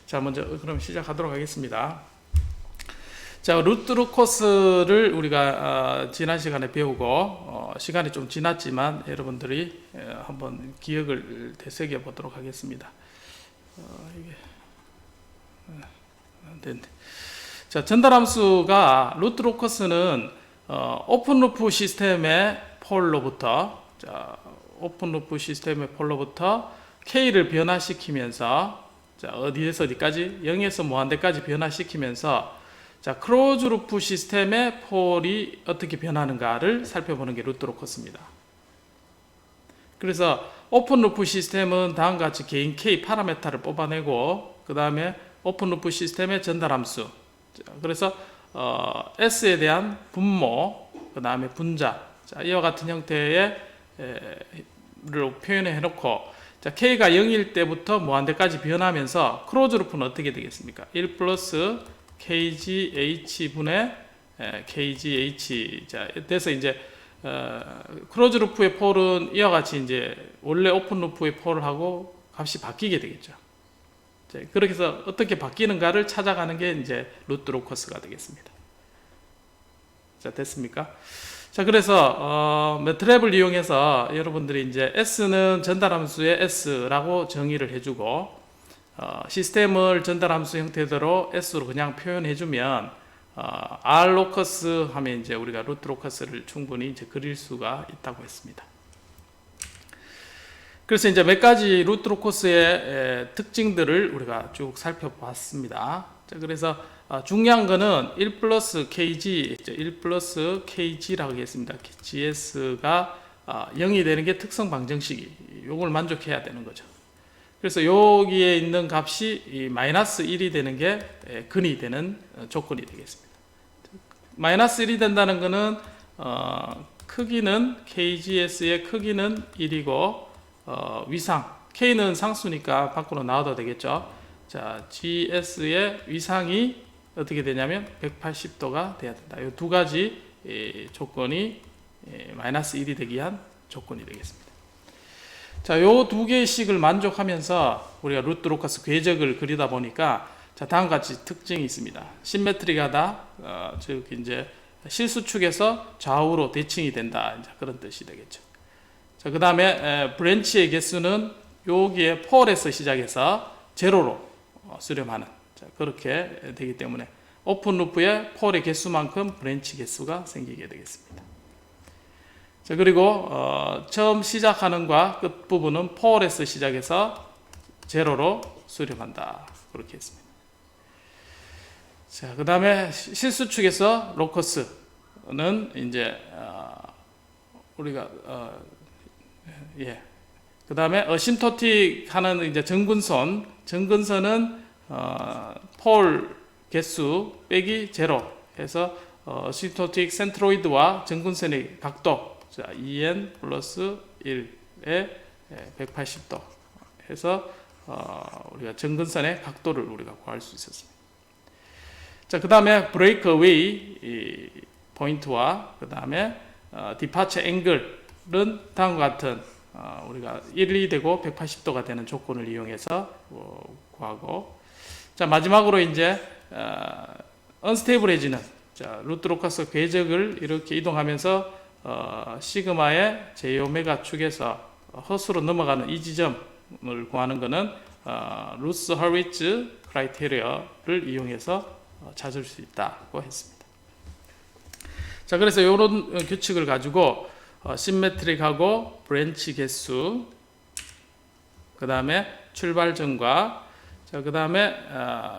자, 먼저 그럼 시작하도록 하겠습니다. 자, 루트루 코스를 우리가 지난 시간에 배우고 시간이 좀 지났지만 여러분들이 한번 기억을 되새겨 보도록 하겠습니다. 이게 네. 자, 전달함수가 루트루 코스는 오픈루프 시스템의 폴로부터 오픈루프 시스템의 폴로부터 K를 변화시키면서 자, 어디에서 어디까지? 0에서 무한대까지 변화시키면서 자, 클로즈 루프 시스템의 폴이 어떻게 변하는가를 살펴보는 게 루트루 코스입니다. 그래서 오픈 루프 시스템은 다음과 같이 개인 K 파라메타를 뽑아내고 그 다음에 오픈 루프 시스템의 전달함수 그래서 S에 대한 분모 그 다음에 분자 자, 이와 같은 형태의 를 표현해 놓고 자, K가 0일 때부터 무한대까지 변하면서 클로즈 루프는 어떻게 되겠습니까? 1 플러스 KGH 분의 KGH 자, 그래서 이제 클로즈 루프의 폴은 이와 같이 이제 원래 오픈 루프의 폴하고 값이 바뀌게 되겠죠. 자, 그렇게 해서 어떻게 바뀌는가를 찾아가는 게 이제 루트루 코스가 되겠습니다. 자, 됐습니까? 자, 그래서 매트랩을 이용해서 여러분들이 이제 S는 전달함수의 S라고 정의를 해주고 시스템을 전달함수 형태대로 S로 그냥 표현해주면 R 로커스 하면 이제 우리가 루트 로커스를 충분히 이제 그릴 수가 있다고 했습니다. 그래서 이제 몇 가지 루트 로커스의 특징들을 우리가 쭉 살펴봤습니다. 자, 그래서 중요한 거는 1 플러스 KG, 1 플러스 KG라고 하겠습니다. GS가 0이 되는 게 특성 방정식이 요걸 만족해야 되는 거죠. 그래서 여기에 있는 값이 이 마이너스 1이 되는 게 근이 되는 조건이 되겠습니다. 마이너스 1이 된다는 거는 크기는 KGS의 크기는 1이고 위상 K는 상수니까 밖으로 나와도 되겠죠. 자, GS의 위상이 어떻게 되냐면 180도가 돼야 된다. 이 두 가지 조건이 마이너스 1이 되기 위한 조건이 되겠습니다. 자, 요 두 개씩을 만족하면서 우리가 루트 로커스 궤적을 그리다 보니까 자, 다음과 같이 특징이 있습니다. 심메트리하다, 즉 이제 실수축에서 좌우로 대칭이 된다. 이제 그런 뜻이 되겠죠. 자, 그 다음에 브랜치의 개수는 여기에 폴에서 시작해서 제로로 수렴하는 자, 그렇게 되기 때문에 오픈 루프의 폴의 개수만큼 브랜치 개수가 생기게 되겠습니다. 자, 그리고 처음 시작하는 과 끝부분은 폴에서 시작해서 제로로 수렴한다. 그렇게 했습니다. 자, 그 다음에 실수축에서 로커스는 이제 우리가 그 다음에 어심토틱 하는 이제 정근선은 폴 개수 빼기 제로 해서 어심토틱 센트로이드와 정근선의 각도 자, 2n 플러스 1에 180도 해서 우리가 정근선의 각도를 우리가 구할 수 있었습니다. 자, 그 다음에 브레이크웨이 포인트와 그 다음에 디파처 앵글은 다음과 같은 우리가 1이 되고 180도가 되는 조건을 이용해서 구하고 자, 마지막으로 이제 언스테이블해지는 자, 루트 로커스 궤적을 이렇게 이동하면서 시그마의 제오메가 축에서 허수로 넘어가는 이 지점을 구하는 것은 루스 허리츠 크라이테리어를 이용해서 찾을 수 있다고 했습니다. 자, 그래서 이런 규칙을 가지고 심메트릭하고 브랜치 개수 그 다음에 출발점과 자, 그 다음에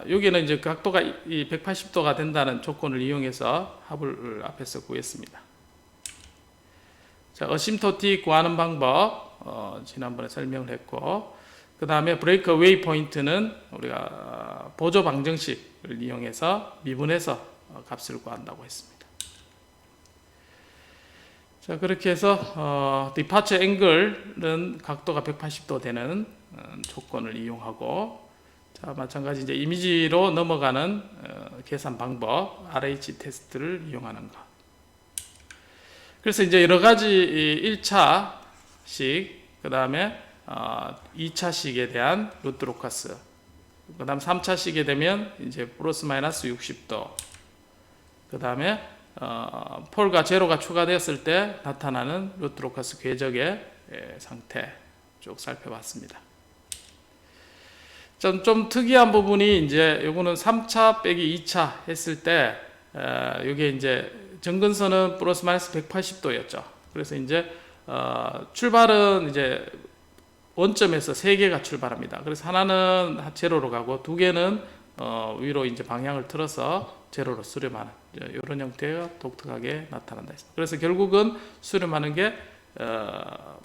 여기는 이제 각도가 이 180도가 된다는 조건을 이용해서 합을 앞에서 구했습니다. 자, 어심토틱 구하는 방법 지난번에 설명을 했고 그 다음에 브레이크웨이 포인트는 우리가 보조 방정식을 이용해서 미분해서 값을 구한다고 했습니다. 자, 그렇게 해서 디파처 앵글은 각도가 180도 되는 조건을 이용하고 자, 마찬가지 이제 이미지로 넘어가는 계산 방법 RH 테스트를 이용하는 것. 그래서 이제 여러 가지 1차식 그 다음에 2차식에 대한 루트 로커스. 그 다음 3차식에 되면 이제 플러스 마이너스 60도. 그 다음에 폴과 제로가 추가되었을 때 나타나는 루트 로커스 궤적의 상태 쭉 살펴봤습니다. 좀 특이한 부분이 이제 요거는 3차 빼기 2차 했을 때 요게 이제 정근선은 플러스 마이너스 180도였죠. 그래서 이제 출발은 이제 원점에서 3개가 출발합니다. 그래서 하나는 제로로 가고 2개는 위로 이제 방향을 틀어서 제로로 수렴하는 이런 형태가 독특하게 나타난다. 그래서 결국은 수렴하는 게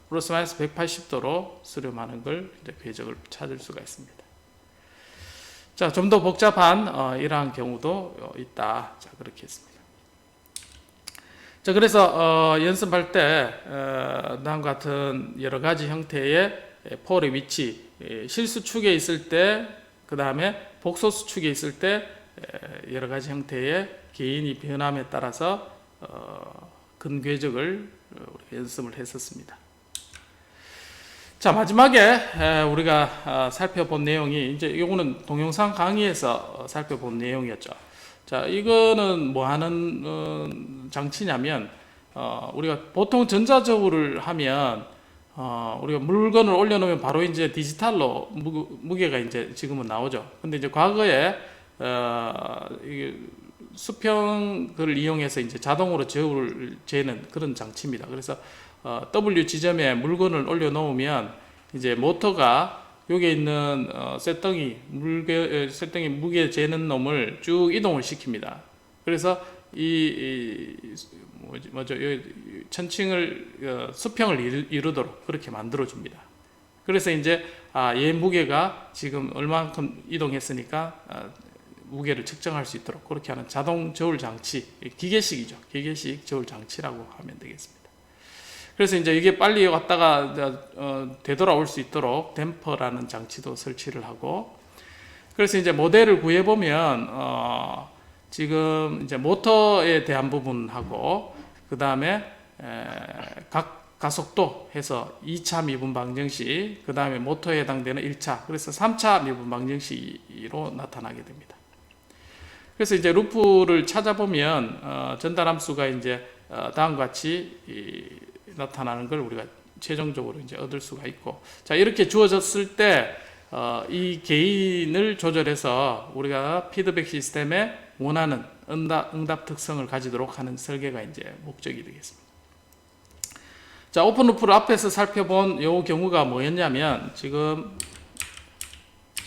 플러스 마이너스 180도로 수렴하는 걸 이제 궤적을 찾을 수가 있습니다. 자, 좀 더 복잡한 이러한 경우도 있다. 자, 그렇게 했습니다. 자, 그래서 연습할 때 다음과 같은 여러 가지 형태의 폴의 위치, 실수축에 있을 때, 그 다음에 복소수축에 있을 때 여러 가지 형태의 개인이 변함에 따라서 근궤적을 연습을 했었습니다. 자, 마지막에 우리가 살펴본 내용이 이제 이거는 동영상 강의에서 살펴본 내용이었죠. 자, 이거는 뭐 하는 장치냐면 우리가 보통 전자저울을 하면 우리가 물건을 올려놓으면 바로 이제 디지털로 무게가 이제 지금은 나오죠. 근데 이제 과거에 이게 수평을 이용해서 이제 자동으로 저울을 재는 그런 장치입니다. 그래서 W 지점에 물건을 올려놓으면 이제 모터가 여기에 있는 쇳덩이 무게 재는 놈을 쭉 이동을 시킵니다. 그래서 천칭을 수평을 이루도록 그렇게 만들어 줍니다. 그래서 이제 얘 무게가 지금 얼마만큼 이동했으니까 무게를 측정할 수 있도록 그렇게 하는 자동 저울 장치, 기계식이죠. 기계식 저울 장치라고 하면 되겠습니다. 그래서 이제 이게 빨리 왔다가 되돌아올 수 있도록 댐퍼라는 장치도 설치를 하고, 그래서 이제 모델을 구해 보면 지금 이제 모터에 대한 부분하고 그 다음에 각 가속도 해서 2차 미분 방정식, 그 다음에 모터에 해당되는 1차, 그래서 3차 미분 방정식으로 나타나게 됩니다. 그래서 이제 루프를 찾아보면 전달함수가 이제 다음과 같이 나타나는 걸 우리가 최종적으로 이제 얻을 수가 있고, 자, 이렇게 주어졌을 때 이 게인을 조절해서 우리가 피드백 시스템에 원하는 응답 특성을 가지도록 하는 설계가 이제 목적이 되겠습니다. 자, 오픈 루프를 앞에서 살펴본 요 경우가 뭐였냐면 지금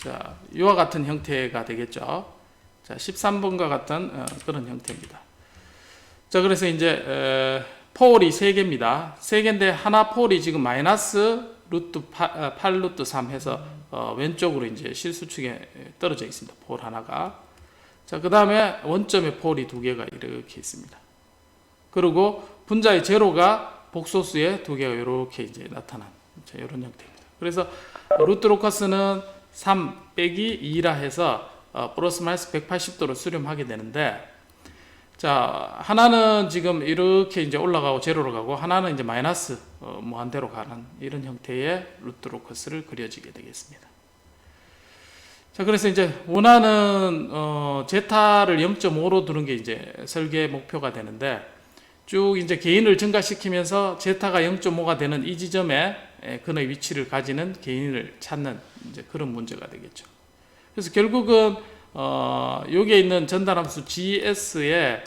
자, 이와 같은 형태가 되겠죠. 자, 13번과 같은 그런 형태입니다. 자, 그래서 이제 폴이 3개입니다. 3개인데 하나 폴이 지금 마이너스 루트 8 루트 3 해서 왼쪽으로 이제 실수축에 떨어져 있습니다. 폴 하나가. 자, 그 다음에 원점에 폴이 2개가 이렇게 있습니다. 그리고 분자의 제로가 복소수에 2개가 이렇게 이제 나타난 이런 형태입니다. 그래서 루트 로커스는 3 빼기 2라 해서 플러스 마이너스 180도로 수렴하게 되는데, 자, 하나는 지금 이렇게 이제 올라가고 제로로 가고, 하나는 이제 마이너스 무한대로 가는 이런 형태의 루트 로커스를 그려지게 되겠습니다. 자, 그래서 이제 원하는 제타를 0.5로 두는 게 이제 설계 목표가 되는데, 쭉 이제 게인을 증가시키면서 제타가 0.5가 되는 이 지점에 근의 위치를 가지는 게인을 찾는 이제 그런 문제가 되겠죠. 그래서 결국은 여기에 있는 전달함수 GS의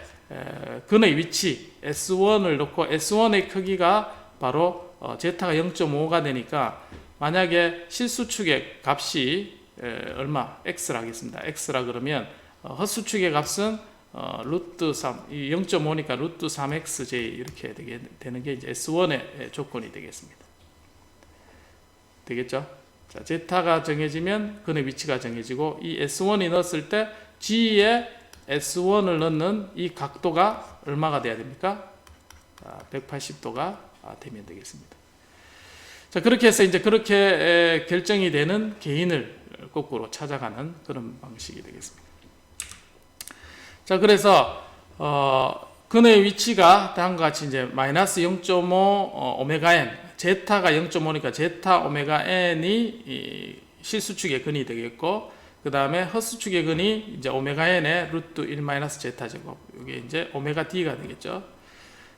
근의 위치 S1을 넣고 S1의 크기가 바로 제타가 0.5가 되니까, 만약에 실수축의 값이 얼마? X라 하겠습니다. X라 그러면 헛수축의 값은 루트 3, 이 0.5니까 루트 3xj 이렇게 되는 게 이제 S1의 조건이 되겠습니다. 되겠죠? 자, 제타가 정해지면 근의 위치가 정해지고, 이 S1이 넣었을 때 G에 S1을 넣는 이 각도가 얼마가 돼야 됩니까? 180도가 되면 되겠습니다. 자, 그렇게 해서 이제 그렇게 결정이 되는 게인을 거꾸로 찾아가는 그런 방식이 되겠습니다. 자, 그래서 근의 위치가 다음과 같이 이제 마이너스 0.5 오메가 n 제타가 0.5니까 제타 오메가 n이 이 실수축의 근이 되겠고, 그 다음에 허수축의 근이 이제 오메가 n의 루트 1 마이너스 제타 제곱, 이게 이제 오메가 d가 되겠죠.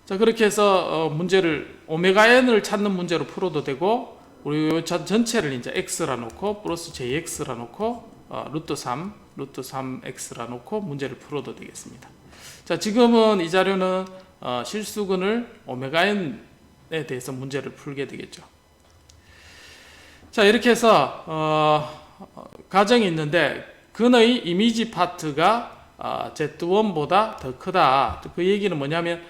자, 그렇게 해서 문제를 오메가 n을 찾는 문제로 풀어도 되고, 우리 요 전체를 이제 x라 놓고 플러스 jx라 놓고 루트 3x라 놓고 문제를 풀어도 되겠습니다. 자, 지금은 이 자료는 실수근을 오메가 n에 대해서 문제를 풀게 되겠죠. 자, 이렇게 해서 가정이 있는데 근의 이미지 파트가 Z1보다 더 크다. 그 얘기는 뭐냐면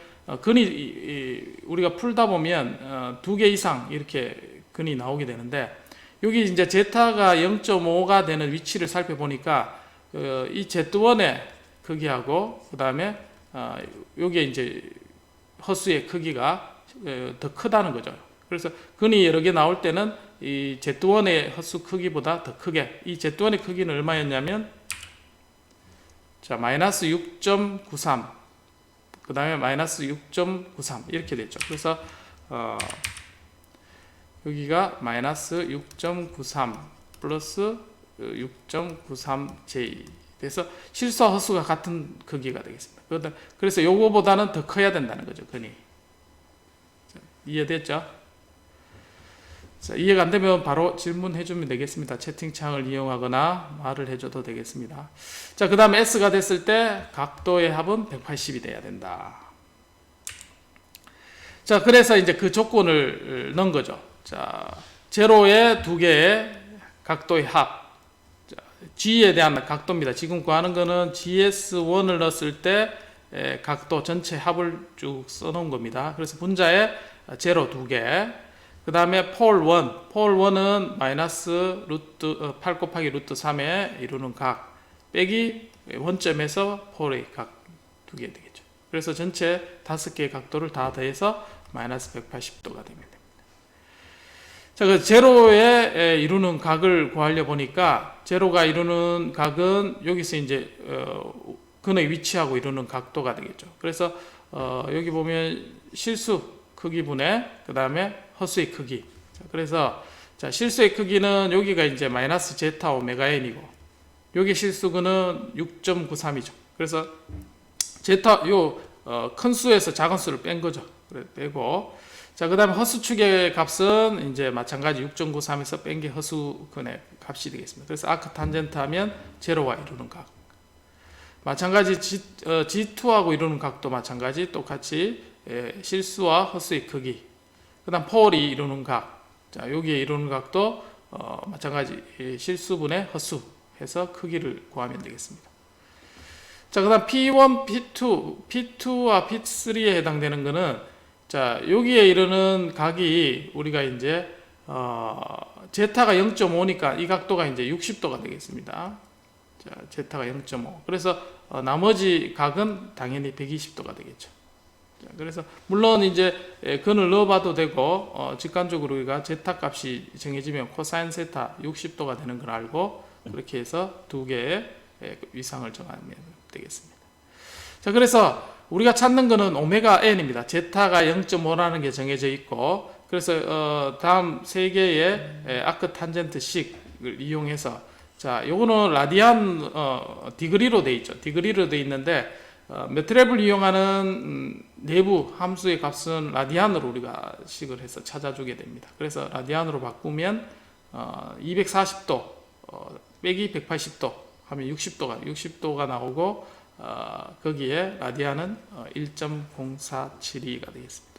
근이 우리가 풀다 보면 2개 이상 이렇게 근이 나오게 되는데, 여기 이제 제타가 0.5가 되는 위치를 살펴보니까 이 Z1의 크기하고 그 다음에 여기에 이제 허수의 크기가 더 크다는 거죠. 그래서 근이 여러 개 나올 때는 이 Z1의 허수 크기보다 더 크게, 이 Z1의 크기는 얼마였냐면, 자, 마이너스 6.93, 그 다음에 마이너스 6.93 이렇게 됐죠. 그래서 여기가 마이너스 6.93 플러스 6.93j, 그래서 실수와 허수가 같은 크기가 되겠습니다. 그래서 요거보다는 더 커야 된다는 거죠, 근이. 이해됐죠? 자, 이해가 안 되면 바로 질문해 주면 되겠습니다. 채팅창을 이용하거나 말을 해줘도 되겠습니다. 자, 그 다음에 S가 됐을 때 각도의 합은 180이 돼야 된다. 자, 그래서 이제 그 조건을 넣은 거죠. 자, 제로의 두 개의 각도의 합. 자, G에 대한 각도입니다. 지금 구하는 거는 GS1을 넣었을 때 각도 전체 합을 쭉 써놓은 겁니다. 그래서 분자에 제로 두 개, 그 다음에 폴 1은 마이너스 루트 8 곱하기 루트 3에 이루는 각 빼기 원점에서 폴의 각 두 개 되겠죠. 그래서 전체 5개의 각도를 다 더해서 마이너스 180도가 됩니다. 자, 그 제로에 이루는 각을 구하려 보니까 제로가 이루는 각은 여기서 이제 근의 위치하고 이루는 각도가 되겠죠. 그래서 여기 보면 실수 크기분의 그 다음에 허수의 크기. 자, 그래서 자, 실수의 크기는 여기가 이제 마이너스 제타 오메가 n이고, 여기 실수근은 6.93이죠. 그래서 제타 큰 수에서 작은 수를 뺀 거죠. 그래 빼고, 자, 그 다음에 허수축의 값은 이제 마찬가지 6.93에서 뺀 게 허수근의 값이 되겠습니다. 그래서 아크 탄젠트 하면 제로와 이루는 각. 마찬가지 G2하고 이루는 각도 마찬가지 똑같이 실수와 허수의 크기, 그 다음 폴이 이루는 각, 자, 여기에 이루는 각도 마찬가지 실수분의 허수 해서 크기를 구하면 되겠습니다. 자, 그 다음 P1, P2와 P3에 해당되는 거는, 자, 여기에 이루는 각이 우리가 이제 제타가 0.5니까 이 각도가 이제 60도가 되겠습니다. 자, 제타가 0.5. 그래서 나머지 각은 당연히 120도가 되겠죠. 자, 그래서 물론 이제 근을 넣어봐도 되고 직관적으로 우리가 제타 값이 정해지면 코사인 세타 60도가 되는 걸 알고 그렇게 해서 두 개의 위상을 정하면 되겠습니다. 자, 그래서 우리가 찾는 거는 오메가 n입니다. 제타가 0.5라는 게 정해져 있고, 그래서 다음 세 개의 아크 탄젠트 식을 이용해서, 자, 요거는 라디안 디그리로 돼 있죠. 디그리로 돼 있는데 매트랩을 이용하는 내부 함수의 값은 라디안으로 우리가 식을 해서 찾아주게 됩니다. 그래서 라디안으로 바꾸면 240도 빼기 180도 하면 60도가 나오고, 거기에 라디안은 1.0472가 되겠습니다.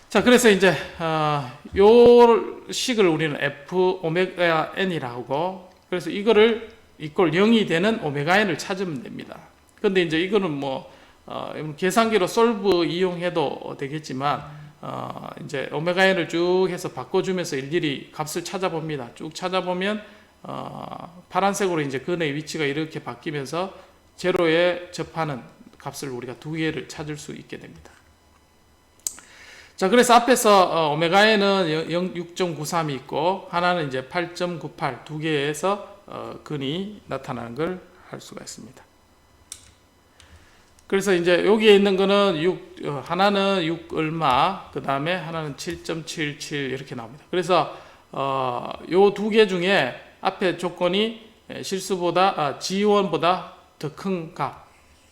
자, 그래서 이제 요 식을 우리는 f 오메가 n이라고 하고, 그래서 이거를 이꼴 0이 되는 오메가 n을 찾으면 됩니다. 근데 이제 이거는 뭐 계산기로 솔브 이용해도 되겠지만 이제 오메가 n을 쭉 해서 바꿔주면서 일일이 값을 찾아봅니다. 쭉 찾아보면 파란색으로 이제 근의 위치가 이렇게 바뀌면서 제로에 접하는 값을 우리가 두 개를 찾을 수 있게 됩니다. 자, 그래서 앞에서 오메가 n은 6.93이 있고 하나는 이제 8.98 두 개에서 근이 나타나는 걸 할 수가 있습니다. 그래서 이제 여기에 있는 거는 6, 하나는 6 얼마, 그 다음에 하나는 7.77 이렇게 나옵니다. 그래서 요 두 개 중에 앞에 조건이 실수보다 G1보다 더 큰 값.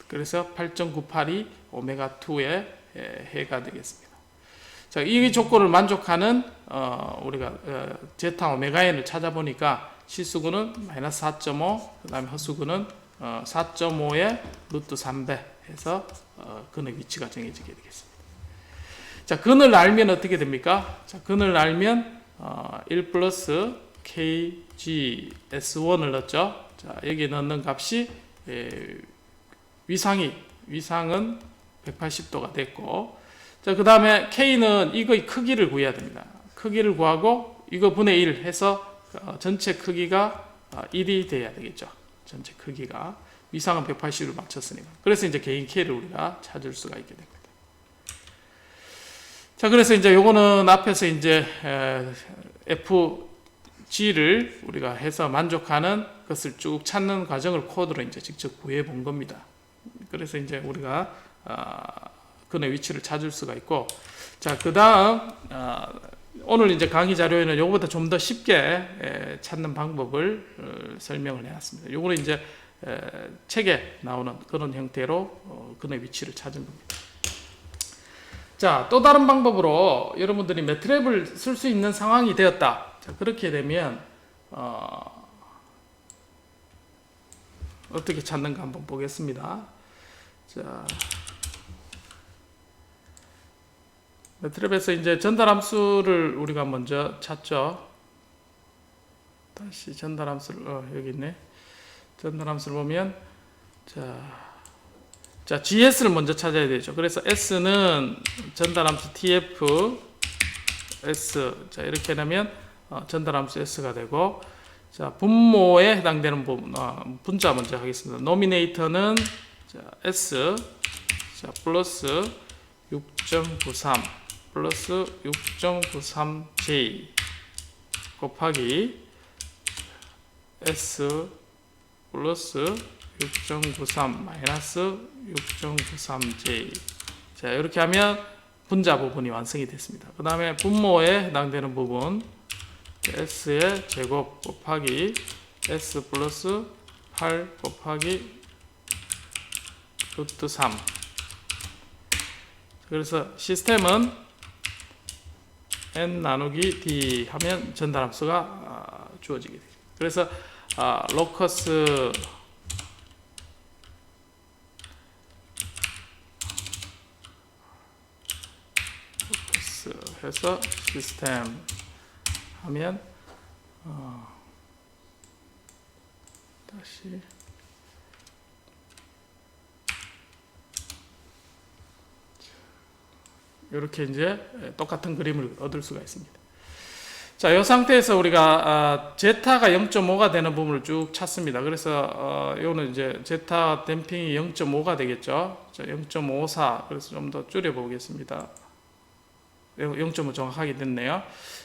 그래서 8.982 오메가2의 해가 되겠습니다. 자, 이 조건을 만족하는 우리가 제타 오메가 n을 찾아보니까 실수구는 마이너스 4.5, 그 다음에 허수구는 4.5의 루트 3배 해서 근의 위치가 정해지게 되겠습니다. 자, 근을 알면 어떻게 됩니까? 자, 근을 알면 1 플러스 kg s1을 넣었죠. 자, 여기 넣는 값이 위상은 180도가 됐고, 자, 그 다음에 k는 이거의 크기를 구해야 됩니다. 크기를 구하고 이거 분의 1 해서 전체 크기가 1이 돼야 되겠죠. 전체 크기가 위상은 180을 맞췄으니까. 그래서 이제 개인 k를 우리가 찾을 수가 있게 됩니다. 자, 그래서 이제 요거는 앞에서 이제 FG를 우리가 해서 만족하는 것을 쭉 찾는 과정을 코드로 이제 직접 구해 본 겁니다. 그래서 이제 우리가 근의 위치를 찾을 수가 있고, 자, 그 다음 오늘 이제 강의 자료에는 요거보다 좀 더 쉽게 찾는 방법을 설명을 해놨습니다. 요거는 이제 책에 나오는 그런 형태로 근의 위치를 찾은 겁니다. 자, 또 다른 방법으로 여러분들이 매트랩을 쓸 수 있는 상황이 되었다. 자, 그렇게 되면 어떻게 찾는가 한번 보겠습니다. 자, 매트랩에서 이제 전달함수를 우리가 먼저 찾죠. 다시 전달함수를 여기 있네. 전달함수를 보면 자, GS를 먼저 찾아야 되죠. 그래서 S는 전달함수 TF S, 자, 이렇게 하면 전달함수 S가 되고, 자, 분모에 해당되는 부분, 분자 먼저 하겠습니다. 노미네이터는 S, 자, 플러스 6.93 플러스 6.93J 곱하기 S 플러스 6.93 마이너스 6.93J. 자, 이렇게 하면 분자 부분이 완성이 됐습니다. 그 다음에 분모에 해당되는 부분 S의 제곱 곱하기 S 플러스 8 곱하기 루트 3. 그래서 시스템은 n 나누기 d 하면 전달함수가 주어지게 됩니다. 그래서 로커스 해서 시스템 하면 다시 이렇게 이제 똑같은 그림을 얻을 수가 있습니다. 자, 이 상태에서 우리가 제타가 0.5가 되는 부분을 쭉 찾습니다. 그래서 이거는 이제 제타 댐핑이 0.5가 되겠죠. 자, 0.54. 그래서 좀 더 줄여 보겠습니다. 0.5 정확하게 됐네요.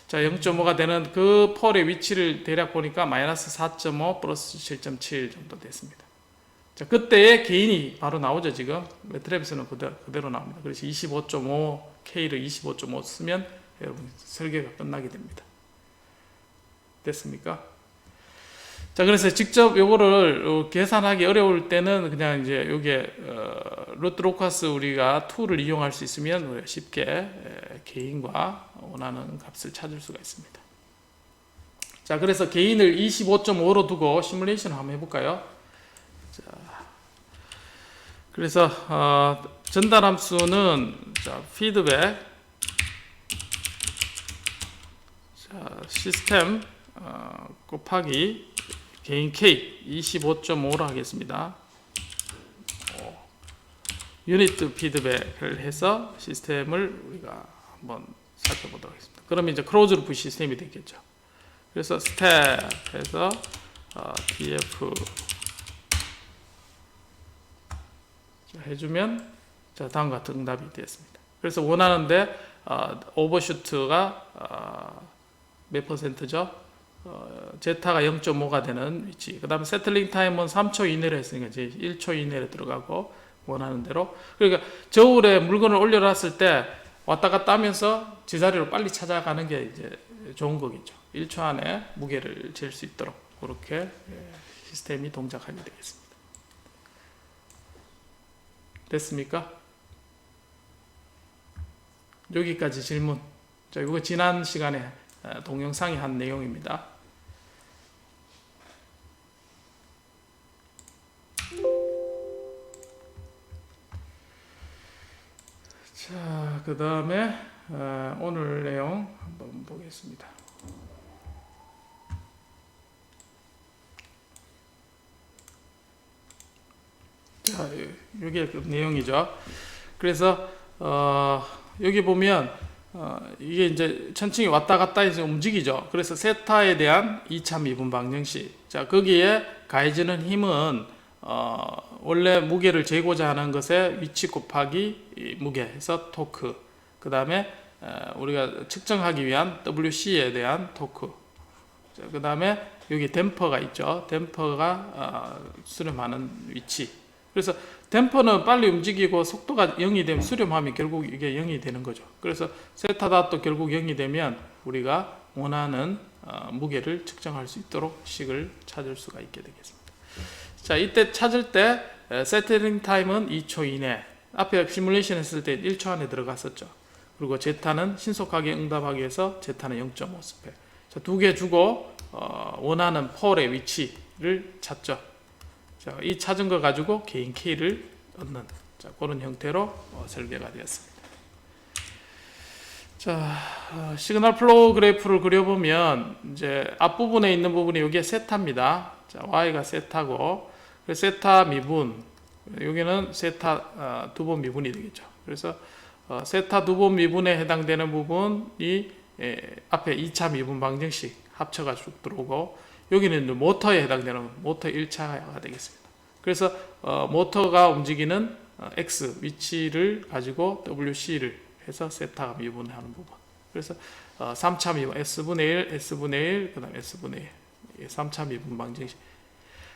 자, 0.5가 되는 그 폴의 위치를 대략 보니까 마이너스 4.5 플러스 7.7 정도 됐습니다. 자, 그때의 개인이 바로 나오죠. 지금 매트랩에서는 그대로 나옵니다. 그래서 25.5K를 25.5 쓰면 여러분 설계가 끝나게 됩니다. 됐습니까? 자, 그래서 직접 요거를 계산하기 어려울 때는 그냥 이제 요게 루트 로커스 우리가 툴을 이용할 수 있으면 우리가 쉽게 개인과 원하는 값을 찾을 수가 있습니다. 자, 그래서 개인을 25.5로 두고 시뮬레이션을 한번 해볼까요? 자, 그래서 전달함수는 피드백, 자, 시스템 곱하기 개인 K 25.5로 하겠습니다. 유닛 피드백을 해서 시스템을 우리가 한번 살펴보도록 하겠습니다. 그러면 이제 클로즈 루프 시스템이 되겠죠. 그래서 스텝해서 df 해주면 자, 다음과 같은 응답이 되었습니다. 그래서 원하는데 오버슈트가 몇 %죠? 제타가 0.5가 되는 위치. 그 다음에 세틀링 타임은 3초 이내로 했으니까 이제 1초 이내로 들어가고, 원하는 대로. 그러니까 저울에 물건을 올려놨을 때 왔다 갔다 하면서 제자리로 빨리 찾아가는 게 이제 좋은 거겠죠. 1초 안에 무게를 잴 수 있도록 그렇게 시스템이 동작하게 되겠습니다. 됐습니까? 여기까지 질문. 자, 이거 지난 시간에 동영상이 한 내용입니다. 자, 그 다음에 오늘 내용 한번 보겠습니다. 자, 이게 그 내용이죠. 그래서 여기 보면 이게 이제 천칭이 왔다 갔다 해서 움직이죠. 그래서 세타에 대한 2차 미분 방정식. 자, 거기에 가해지는 힘은 원래 무게를 재고자 하는 것의 위치 곱하기 무게 해서 토크. 그 다음에 우리가 측정하기 위한 WC에 대한 토크. 그 다음에 여기 댐퍼가 있죠. 댐퍼가 수렴하는 위치. 그래서 댐퍼는 빨리 움직이고 속도가 0이 되면 수렴하면 결국 이게 0이 되는 거죠. 그래서 세타닷도 결국 0이 되면 우리가 원하는 무게를 측정할 수 있도록 식을 찾을 수가 있게 되겠습니다. 자, 이때 찾을 때 세트링 타임은 2초 이내. 앞에 시뮬레이션 했을 때 1초 안에 들어갔었죠. 그리고 제타는 신속하게 응답하기 위해서 제타는 0.5스펙. 자, 두 개 주고 원하는 폴의 위치를 찾죠. 자, 이 찾은 거 가지고 개인 K를 얻는 그런 형태로 설계가 되었습니다. 자, 시그널 플로우 그래프를 그려보면 이제 앞부분에 있는 부분이 여기에 세타입니다. 자, Y가 세타고 세타 미분, 여기는 세타 두 번 미분이 되겠죠. 그래서 세타 두 번 미분에 해당되는 부분이 앞에 2차 미분 방정식 합쳐가 쭉 들어오고, 여기는 모터에 해당되는 모터 1차가 되겠습니다. 그래서 모터가 움직이는 X 위치를 가지고 WC를 해서 세타가 미분하는 부분. 그래서 3차 미분 S분의 1, S분의 1, 그 다음에 S분의 1 3차 미분 방정식.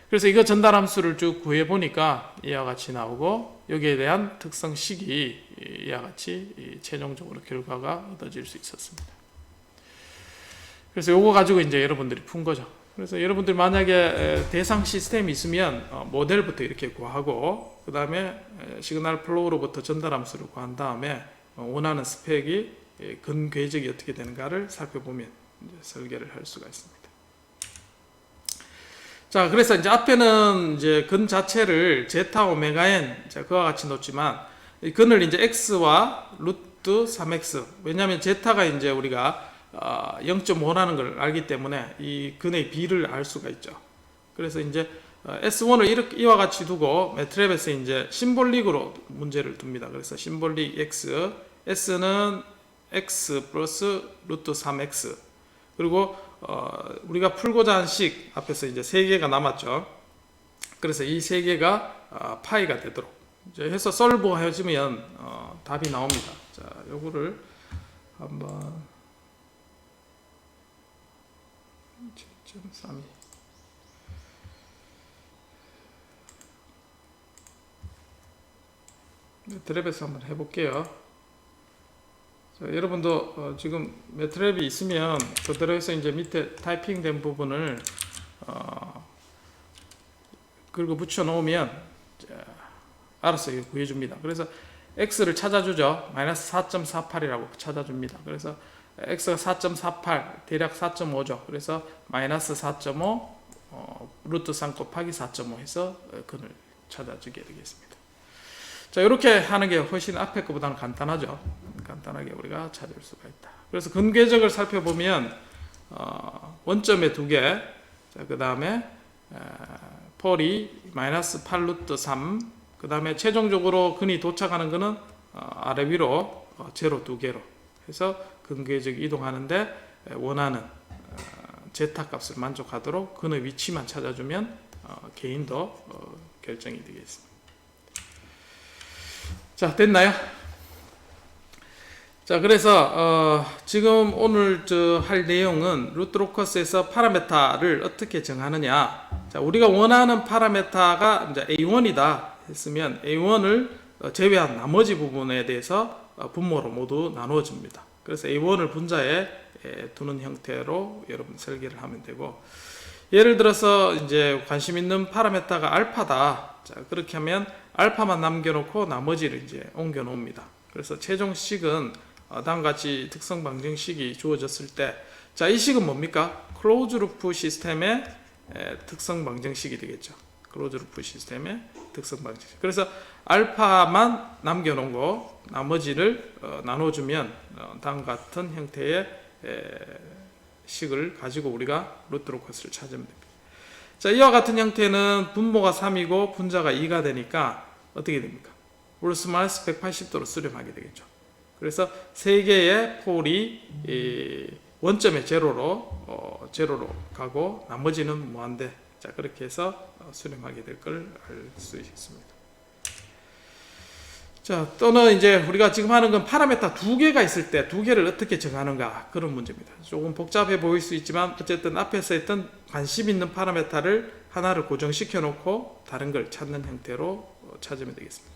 그래서 이거 전달함수를 쭉 구해보니까 이와 같이 나오고, 여기에 대한 특성식이 이와 같이 최종적으로 결과가 얻어질 수 있었습니다. 그래서 요거 가지고 이제 여러분들이 푼 거죠. 그래서 여러분들 만약에 대상 시스템이 있으면 모델부터 이렇게 구하고, 그 다음에 시그널 플로우로부터 전달함수를 구한 다음에 원하는 스펙이 근 궤적이 어떻게 되는가를 살펴보면 이제 설계를 할 수가 있습니다. 자, 그래서 이제 앞에는 이제 근 자체를 제타 오메가 n, 자, 그와 같이 놓지만, 이 근을 이제 x와 루트 3x, 왜냐하면 제타가 이제 우리가 0.5라는 걸 알기 때문에 이 근의 비를 알 수가 있죠. 그래서 이제 S1을 이렇게 이와 같이 두고 매트랩에서 이제 심볼릭으로 문제를 둡니다. 그래서 심볼릭 x, s는 x 플러스 루트 3x, 그리고 우리가 풀고자 한 식 앞에서 이제 3개가 남았죠. 그래서 이 3개가 파이가 되도록 이제 해서 솔브 해주면 답이 나옵니다. 자, 요거를 한번 7.32 매트랩에서 한번 해볼게요. 자, 여러분도 지금 매트랩이 있으면 그대로 해서 이제 밑에 타이핑된 부분을 긁어 붙여 놓으면 알아서 구해줍니다. 그래서 x를 찾아주죠. 마이너스 4.48이라고 찾아줍니다. 그래서 x가 4.48, 대략 4.5죠. 그래서 마이너스 4.5 루트 3 곱하기 4.5 해서 근을 찾아주게 되겠습니다. 자, 이렇게 하는 게 훨씬 앞에 것보다는 간단하죠. 간단하게 우리가 찾을 수가 있다. 그래서 근 궤적을 살펴보면 원점에 2개, 그 다음에 폴이 마이너스 8 루트 3, 그 다음에 최종적으로 근이 도착하는 거는 아래 위로 제로 2개로 해서 근 궤적이 이동하는데 원하는 제타 값을 만족하도록 근의 위치만 찾아주면 개인도 결정이 되겠습니다. 자, 됐나요? 자, 그래서 지금 오늘 할 내용은 루트로커스에서 파라메타를 어떻게 정하느냐. 자, 우리가 원하는 파라메타가 이제 A1이다 했으면 A1을 제외한 나머지 부분에 대해서 분모로 모두 나누어 줍니다. 그래서 A1을 분자에 두는 형태로 여러분 설계를 하면 되고, 예를 들어서 이제 관심 있는 파라메타가 알파다. 자, 그렇게 하면 알파만 남겨놓고 나머지를 이제 옮겨 놓습니다. 그래서 최종식은 다음과 같이 특성 방정식이 주어졌을 때, 자, 이 식은 뭡니까? 클로즈 루프 시스템의 특성 방정식이 되겠죠. 클로즈 루프 시스템의 특성 방정식. 그래서 알파만 남겨놓은 거, 나머지를 나눠주면 다음과 같은 형태의 식을 가지고 우리가 루트 로커스를 찾으면 됩니다. 자, 이와 같은 형태는 분모가 3이고 분자가 2가 되니까 어떻게 됩니까? 플러스 마이너스 180도로 수렴하게 되겠죠. 그래서 세 개의 폴이 원점의 제로로 가고 나머지는 무한대. 자, 그렇게 해서 수렴하게 될 걸 알 수 있습니다. 자, 또는 이제 우리가 지금 하는 건 파라메타 두 개가 있을 때 두 개를 어떻게 정하는가, 그런 문제입니다. 조금 복잡해 보일 수 있지만 어쨌든 앞에서 했던 관심 있는 파라메타를 하나를 고정시켜 놓고 다른 걸 찾는 형태로 찾으면 되겠습니다.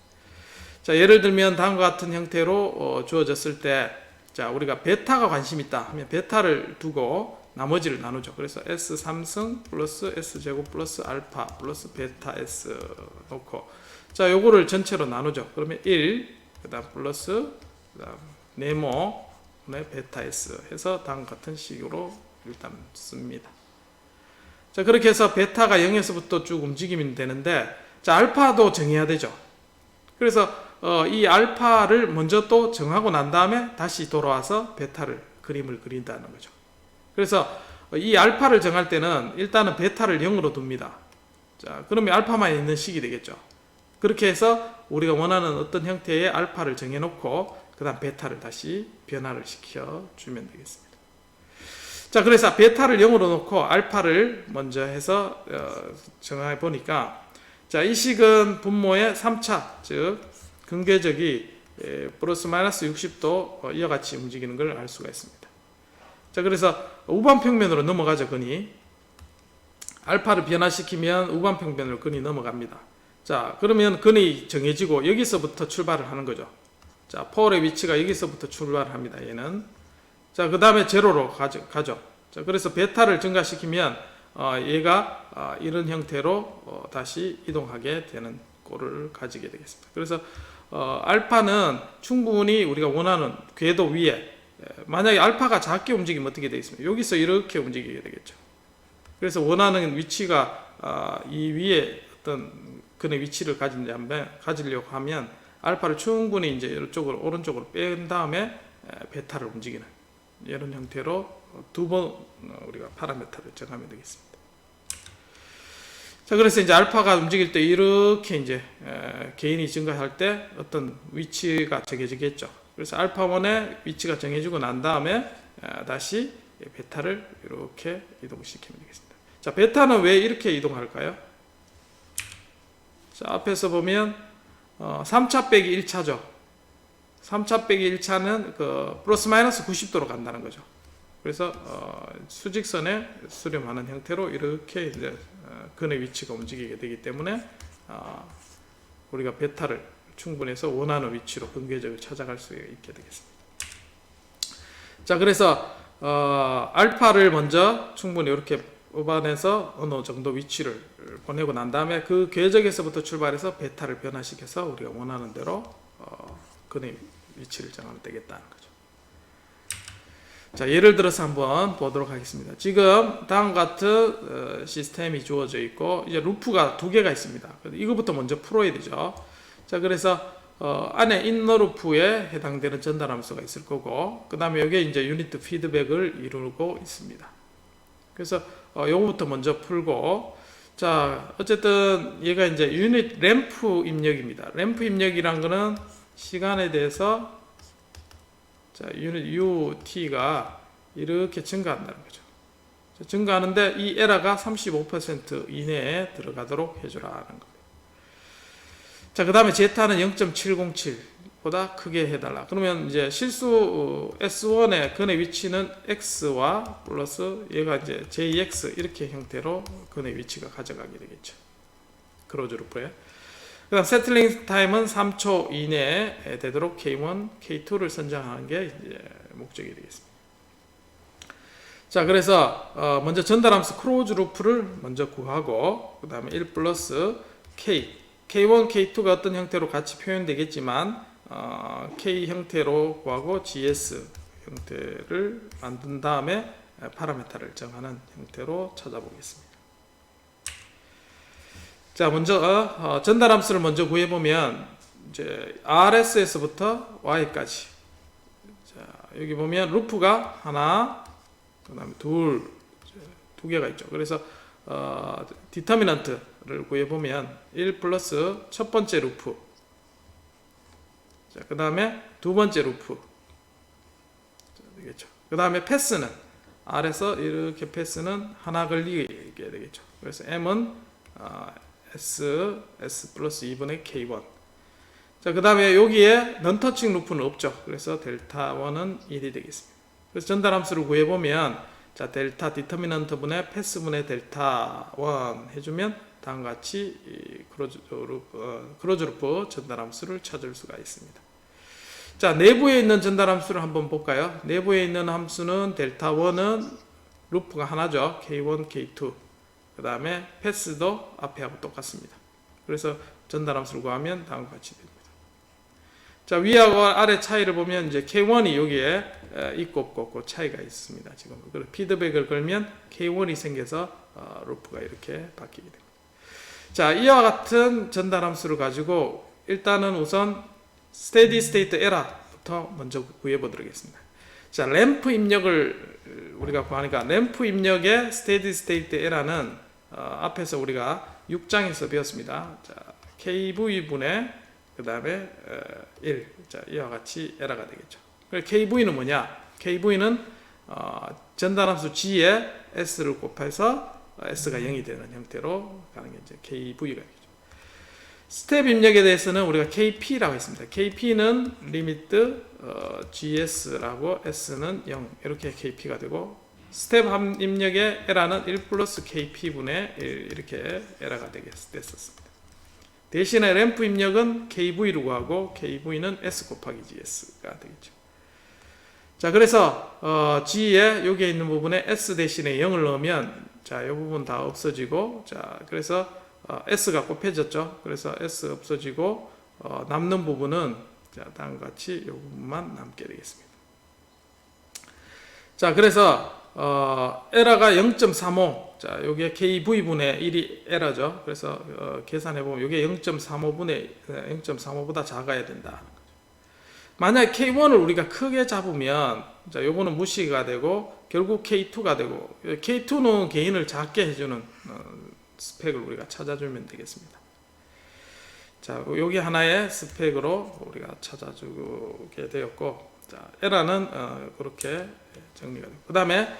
자, 예를 들면 다음과 같은 형태로 주어졌을 때, 자, 우리가 베타가 관심 있다 하면 베타를 두고 나머지를 나누죠. 그래서 S3승 플러스 S제곱 플러스 알파 플러스 베타 S 놓고, 자, 요거를 전체로 나누죠. 그러면 1, 그 다음 플러스, 그 다음 네모의 베타 S 해서 다음 같은 식으로 일단 씁니다. 자, 그렇게 해서 베타가 0에서부터 쭉 움직이면 되는데, 자, 알파도 정해야 되죠. 그래서 이 알파를 먼저 또 정하고 난 다음에 다시 돌아와서 베타를 그림을 그린다는 거죠. 그래서 이 알파를 정할 때는 일단은 베타를 0으로 둡니다. 자, 그러면 알파만 있는 식이 되겠죠. 그렇게 해서 우리가 원하는 어떤 형태의 알파를 정해놓고 그 다음 베타를 다시 변화를 시켜주면 되겠습니다. 자, 그래서 베타를 0으로 놓고 알파를 먼저 해서 정해 보니까, 자, 이 식은 분모의 3차, 즉 근궤적이 플러스 마이너스 60도 이와 같이 움직이는 걸 알 수가 있습니다. 자, 그래서 우반평면으로 넘어가죠. 근이 알파를 변화시키면 우반평면으로 근이 넘어갑니다. 자, 그러면 근이 정해지고 여기서부터 출발을 하는 거죠. 자, 폴의 위치가 여기서부터 출발을 합니다. 얘는. 자, 그 다음에 제로로 가죠. 자, 그래서 베타를 증가시키면 얘가 이런 형태로 다시 이동하게 되는 꼴을 가지게 되겠습니다. 그래서 알파는 충분히 우리가 원하는 궤도 위에, 만약에 알파가 작게 움직이면 어떻게 되겠습니까? 여기서 이렇게 움직이게 되겠죠. 그래서 원하는 위치가 이 위에 어떤 근의 위치를 가지려고 하면 알파를 충분히 이제 이쪽으로 오른쪽으로 뺀 다음에 베타를 움직이는 이런 형태로 두 번 우리가 파라메타를 정하면 되겠습니다. 자, 그래서 이제 알파가 움직일 때 이렇게 이제 개인이 증가할 때 어떤 위치가 정해지겠죠. 그래서 알파1의 위치가 정해지고 난 다음에 다시 베타를 이렇게 이동시키면 되겠습니다. 자, 베타는 왜 이렇게 이동할까요? 자, 앞에서 보면 3차 빼기 1차죠. 3차 빼기 1차는 그 플러스 마이너스 90도로 간다는 거죠. 그래서 수직선에 수렴하는 형태로 이렇게 이제 근의 위치가 움직이게 되기 때문에 우리가 베타를 충분해서 원하는 위치로 근궤적을 찾아갈 수 있게 되겠습니다. 자, 그래서 알파를 먼저 충분히 이렇게 뽑아내서 어느 정도 위치를 보내고 난 다음에 그 궤적에서부터 출발해서 베타를 변화시켜서 우리가 원하는 대로 근의 위치를 정하면 되겠다는 거죠. 자, 예를 들어서 한번 보도록 하겠습니다. 지금 다음과 같은 시스템이 주어져 있고 이제 루프가 두 개가 있습니다. 이거부터 먼저 풀어야 되죠. 자, 그래서 안에 인너 루프에 해당되는 전달 함수가 있을 거고, 그 다음에 여기에 이제 유닛 피드백을 이루고 있습니다. 그래서 요거부터 먼저 풀고, 자, 어쨌든 얘가 이제 유닛 램프 입력입니다. 램프 입력이란 거는 시간에 대해서, 자, 유닛 UT가 이렇게 증가한다는 거죠. 자, 증가하는데 이 에러가 35% 이내에 들어가도록 해주라는 겁니다. 자, 그 다음에 제타는 0.707보다 크게 해달라. 그러면 이제 실수 S1의 근의 위치는 X와 플러스 얘가 이제 JX 이렇게 형태로 근의 위치가 가져가게 되겠죠. 크로즈 루프에. 그다음 세틀링 타임은 3초 이내에 되도록 K1, K2를 선정하는 게 이제 목적이 되겠습니다. 자, 그래서 먼저 전달함수 크로즈 루프를 먼저 구하고 그 다음에 1 플러스 K, K1, K2가 어떤 형태로 같이 표현되겠지만 K 형태로 구하고 GS 형태를 만든 다음에 파라메타를 정하는 형태로 찾아보겠습니다. 자, 먼저 전달함수를 먼저 구해보면 이제 RS에서부터 Y까지. 자, 여기 보면 루프가 하나, 그 다음에 두 개가 있죠. 그래서 디터미넌트를 구해보면 1 플러스 첫 번째 루프, 자, 그 다음에 두 번째 루프, 되겠죠. 그 다음에 패스는 R에서 이렇게 패스는 하나 걸리게 되겠죠. 그래서 M은 S 플러스 2분의 K1. 자, 그 다음에 여기에 넌터칭 루프는 없죠. 그래서 델타 1은 1이 되겠습니다. 그래서 전달함수를 구해보면 자, 델타 디터미넌트 분의 패스 분의 델타 1 해주면 다음과 같이 크로즈 루프 전달함수를 찾을 수가 있습니다. 자, 내부에 있는 전달함수를 한번 볼까요? 내부에 있는 함수는 델타 1은 루프가 하나죠. K1, K2. 그 다음에 패스도 앞에하고 똑같습니다. 그래서 전달함수를 구하면 다음과 같이 됩니다. 자, 위하고 아래 차이를 보면 이제 K1이 여기에 있고 없고 차이가 있습니다. 지금 피드백을 걸면 K1이 생겨서 루프가 이렇게 바뀌게 됩니다. 자, 이와 같은 전달함수를 가지고 일단은 우선 스테디 스테이트 에러부터 먼저 구해 보도록 하겠습니다. 자, 램프 입력을 우리가 구하니까 램프 입력의 스테디 스테이트 에러는 앞에서 우리가 6장에서 배웠습니다. 자, KV분의 그 다음에 1. 자, 이와 같이 에러가 되겠죠. KV는 뭐냐? KV는 전달함수 G에 S를 곱해서 S가 0이 되는 형태로 가는 게 이제 KV가 되죠. 스텝 입력에 대해서는 우리가 KP라고 했습니다. KP는 리미트 GS라고 S는 0 이렇게 KP가 되고 스텝 입력의 에러는 1 플러스 KP분의 1 이렇게 에러가 됐었습니다. 대신에 램프 입력은 KV로 구하고 KV는 S 곱하기 GS가 되겠죠. 자, 그래서 G에 여기에 있는 부분에 S 대신에 0을 넣으면 자, 이 부분 다 없어지고 자, 그래서 S가 곱해졌죠. 그래서 S 없어지고 남는 부분은 자, 다음과 같이 이 부분만 남게 되겠습니다. 자, 그래서 에러가 0.35. 자, 요게 KV분의 1이 에러죠. 그래서 계산해 보면 요게 0.35보다 작아야 된다. 만약 K1을 우리가 크게 잡으면 자, 요거는 무시가 되고 결국 K2가 되고 K2는 개인을 작게 해주는 스펙을 우리가 찾아주면 되겠습니다. 자, 요게 하나의 스펙으로 우리가 찾아주게 되었고 자, 에러는 그렇게 정리가 되고 그 다음에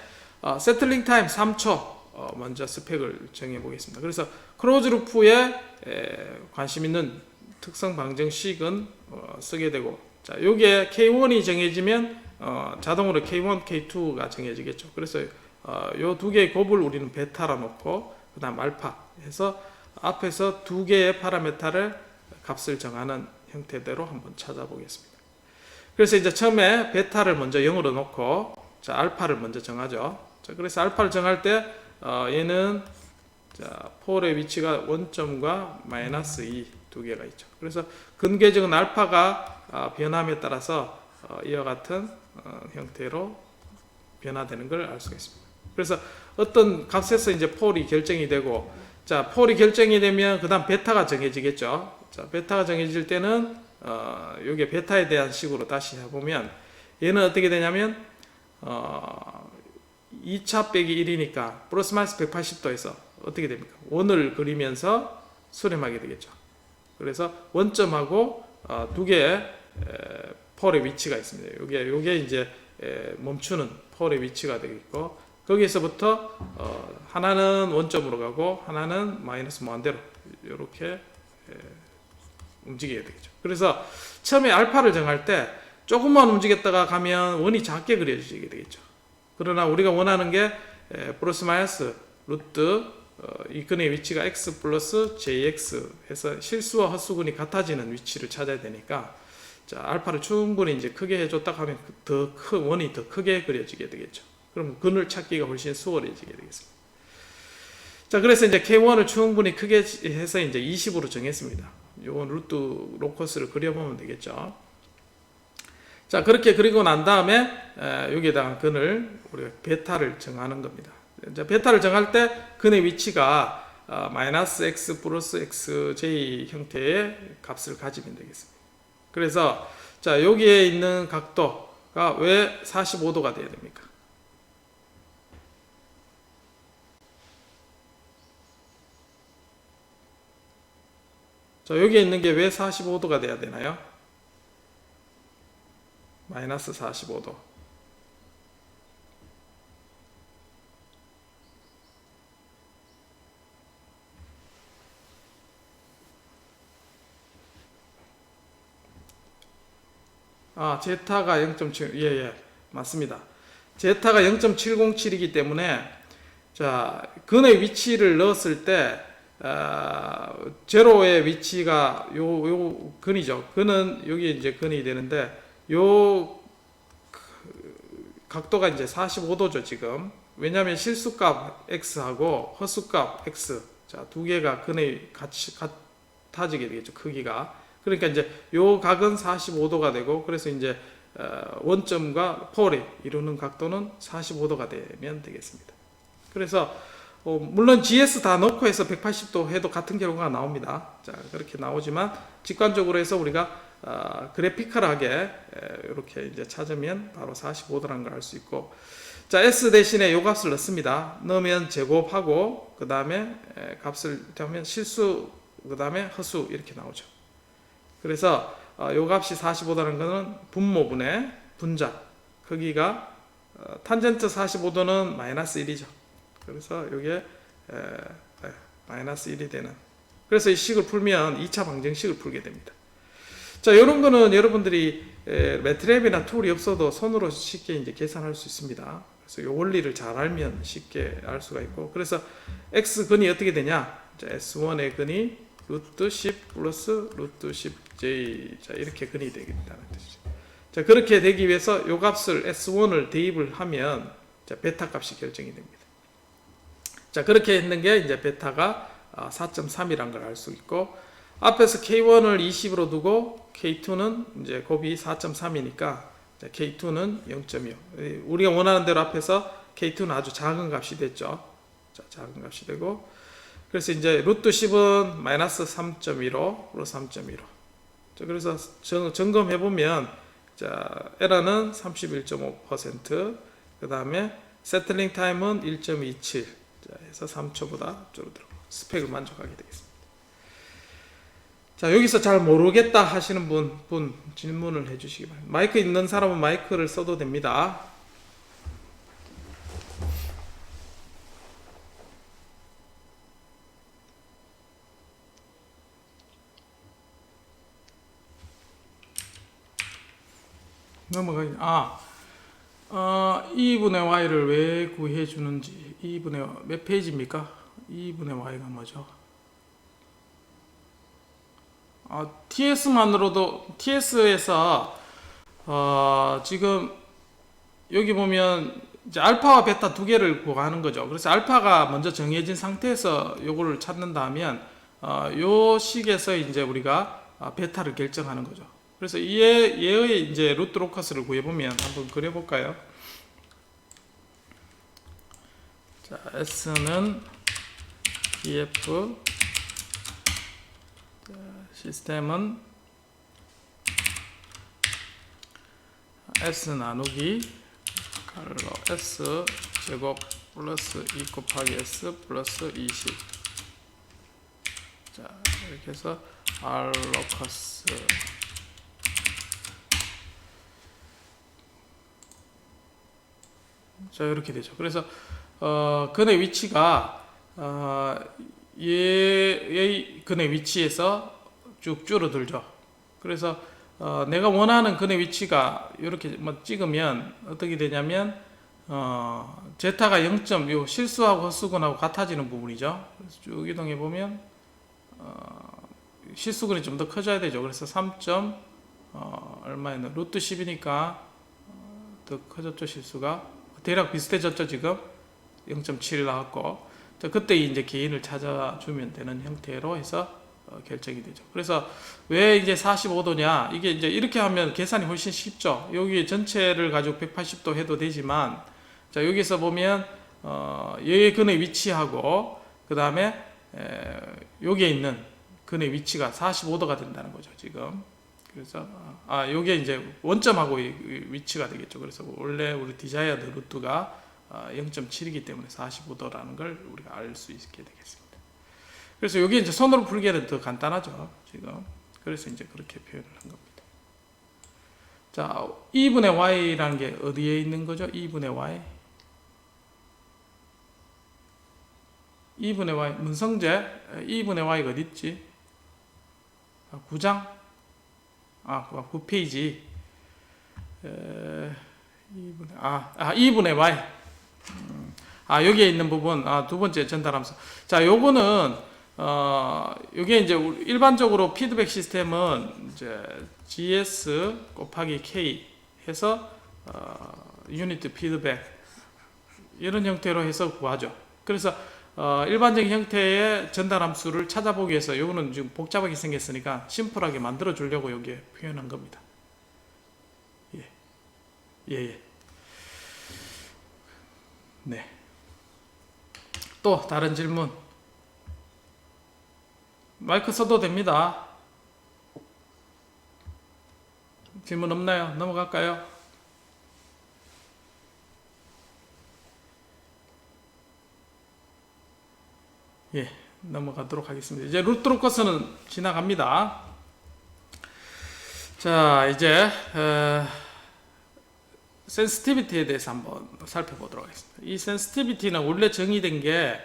세틀링 타임 3초 먼저 스펙을 정해 보겠습니다. 그래서 크로즈 루프에 관심 있는 특성 방정식은 쓰게 되고 자, 요게 K1이 정해지면 자동으로 K1, K2가 정해지겠죠. 그래서 요 두 개의 곱을 우리는 베타라 놓고 그 다음 알파 해서 앞에서 두 개의 파라메타를 값을 정하는 형태대로 한번 찾아보겠습니다. 그래서 이제 처음에 베타를 먼저 0으로 놓고 자, 알파를 먼저 정하죠. 자, 그래서 알파를 정할 때 얘는 자, 폴의 위치가 원점과 마이너스 2 두 개가 있죠. 그래서 근계적은 알파가 변함에 따라서 이와 같은 형태로 변화되는 걸 알 수가 있습니다. 그래서 어떤 값에서 이제 폴이 결정이 되고 자, 폴이 결정이 되면 그 다음 베타가 정해지겠죠. 자, 베타가 정해질 때는 요게 베타에 대한 식으로 다시 해보면 얘는 어떻게 되냐면 2차 빼기 1이니까 플러스 마이너스 180도에서 어떻게 됩니까? 원을 그리면서 수렴하게 되겠죠. 그래서 원점하고 두 개의 폴의 위치가 있습니다. 요게 이제 멈추는 폴의 위치가 되겠고 거기에서부터 하나는 원점으로 가고 하나는 마이너스 무한대로 이렇게 움직이게 되겠죠. 그래서 처음에 알파를 정할 때 조금만 움직였다가 가면 원이 작게 그려지게 되겠죠. 그러나 우리가 원하는 게 플러스 마이너스 루트 이 근의 위치가 x 플러스 jx 해서 실수와 헛수근이 같아지는 위치를 찾아야 되니까 자, 알파를 충분히 이제 크게 해줬다 하면 원이 더 크게 그려지게 되겠죠. 그럼 근을 찾기가 훨씬 수월해지게 되겠습니다. 자, 그래서 이제 K1을 충분히 크게 해서 이제 20으로 정했습니다. 요건 루트 로커스를 그려보면 되겠죠. 자, 그렇게 그리고 난 다음에 여기에다가 근을 우리가 베타를 정하는 겁니다. 이제 베타를 정할 때 근의 위치가 마이너스 x 플러스 xj 형태의 값을 가지면 되겠습니다. 그래서 자, 여기에 있는 각도가 왜 45도가 돼야 됩니까? 자, 여기에 있는 게 왜 45도가 돼야 되나요? 마이너스 45도. 제타가 0.7, 예, 맞습니다. 제타가 0.707이기 때문에, 자, 근의 위치를 넣었을 때, 제로의 위치가 요 근이죠. 근은 여기 이제 근이 되는데, 요 각도가 이제 45도죠, 지금. 왜냐하면 실수값 x하고 허수값 x, 자, 두 개가 근의 같이 같아지게 되겠죠, 크기가. 그러니까 이제 요 각은 45도가 되고, 그래서 이제 원점과 폴이 이루는 각도는 45도가 되면 되겠습니다. 그래서 물론 GS 다 넣고 해서 180도 해도 같은 결과가 나옵니다. 자, 그렇게 나오지만 직관적으로 해서 우리가 그래피컬하게 이렇게 이제 찾으면 바로 45도라는 걸 알 수 있고, 자, S 대신에 요 값을 넣습니다. 넣으면 제곱하고 그 다음에 값을 하면 실수, 그 다음에 허수 이렇게 나오죠. 그래서 요 값이 45도라는 것은 분모분의 분자 크기가 탄젠트 45도는 마이너스 1이죠. 그래서 이게 마이너스 1이 되는, 그래서 이 식을 풀면 2차 방정식을 풀게 됩니다. 자, 이런 거는 여러분들이 매트랩이나 툴이 없어도 손으로 쉽게 이제 계산할 수 있습니다. 그래서 이 원리를 잘 알면 쉽게 알 수가 있고, 그래서 x 근이 어떻게 되냐? 자, S1의 근이 루트 10 플러스 루트 10j, 자, 이렇게 근이 되겠다는 뜻이죠. 자, 그렇게 되기 위해서 이 값을 S1을 대입을 하면 자, 베타 값이 결정이 됩니다. 자, 그렇게 했는 게 이제 베타가 4.3이란 걸 알 수 있고, 앞에서 K1을 20으로 두고 K2는 이제 곱이 4.3이니까 K2는 0.2. 우리가 원하는 대로 앞에서 K2는 아주 작은 값이 됐죠. 자, 작은 값이 되고, 그래서 이제 루트 10은 마이너스 3.15 플러스 3.15. 자, 그래서 점검해 보면 자, 에러는 31.5%, 그 다음에 세틀링 타임은 1.27. 자, 해서 3초보다 줄어들고 스펙을 만족하게 되겠습니다. 자, 여기서 잘 모르겠다 하시는 분 질문을 해주시기 바랍니다. 마이크 있는 사람은 마이크를 써도 됩니다. 넘어가기. 2분의 y를 왜 구해주는지. 2분의 몇 페이지입니까? 2분의 y가 뭐죠? TS만으로도, TS에서 지금 여기 보면 이제 알파와 베타 두 개를 구하는 거죠. 그래서 알파가 먼저 정해진 상태에서 요거를 찾는다 하면 요 식에서 이제 우리가 베타를 결정하는 거죠. 그래서 얘의 이제 루트 로커스를 구해보면 한번 그려볼까요? 자, S는 EF, 시스템은 S 나누기 칼로 S 제곱 플러스 2 곱하기 S 플러스 20. 자, 이렇게 해서 R 로커스. 자, 이렇게 되죠. 그래서 근의 위치가 얘의 근의 위치에서 쭉 줄어들죠. 그래서 내가 원하는 근의 위치가 이렇게 뭐 찍으면 어떻게 되냐면 제타가 0. 요 실수하고 헛수근하고 같아지는 부분이죠. 그래서 쭉 이동해 보면 실수근이 좀 더 커져야 되죠. 그래서 3. 얼마였나? 루트 10이니까 더 커졌죠. 실수가 대략 비슷해졌죠. 지금 0.7 나왔고, 그때 이제 개인을 찾아주면 되는 형태로 해서 결정이 되죠. 그래서 왜 이제 45도냐? 이게 이제 이렇게 하면 계산이 훨씬 쉽죠. 여기 전체를 가지고 180도 해도 되지만, 자 여기서 보면 여기 근의 위치하고 그 다음에 여기에 있는 근의 위치가 45도가 된다는 거죠. 지금. 그래서 요게 이제 원점하고 위치가 되겠죠. 그래서 원래 우리 디자이어드 루트가 0.7이기 때문에 45도라는 걸 우리가 알 수 있게 되겠습니다. 그래서 여기 이제 손으로 풀기에는 더 간단하죠. 지금. 그래서 이제 그렇게 표현을 한 겁니다. 자, 2분의 y라는 게 어디에 있는 거죠? 2분의 y. 2분의 y 문성재 2분의 y가 어디 있지? 9장? 9페이지. 2분의 y. 여기에 있는 부분, 두 번째 전달함수. 자, 요거는, 요게 이제 일반적으로 피드백 시스템은 이제 GS 곱하기 K 해서, 유니트 피드백, 이런 형태로 해서 구하죠. 그래서, 일반적인 형태의 전달함수를 찾아보기 위해서 요거는 지금 복잡하게 생겼으니까 심플하게 만들어 주려고 여기에 표현한 겁니다. 예. 네. 또 다른 질문. 마이크 써도 됩니다. 질문 없나요? 넘어갈까요? 예, 넘어가도록 하겠습니다. 이제 루트 코스는 지나갑니다. 자, 이제 센시티비티에 대해서 한번 살펴보도록 하겠습니다. 이 센시티비티는 원래 정의된 게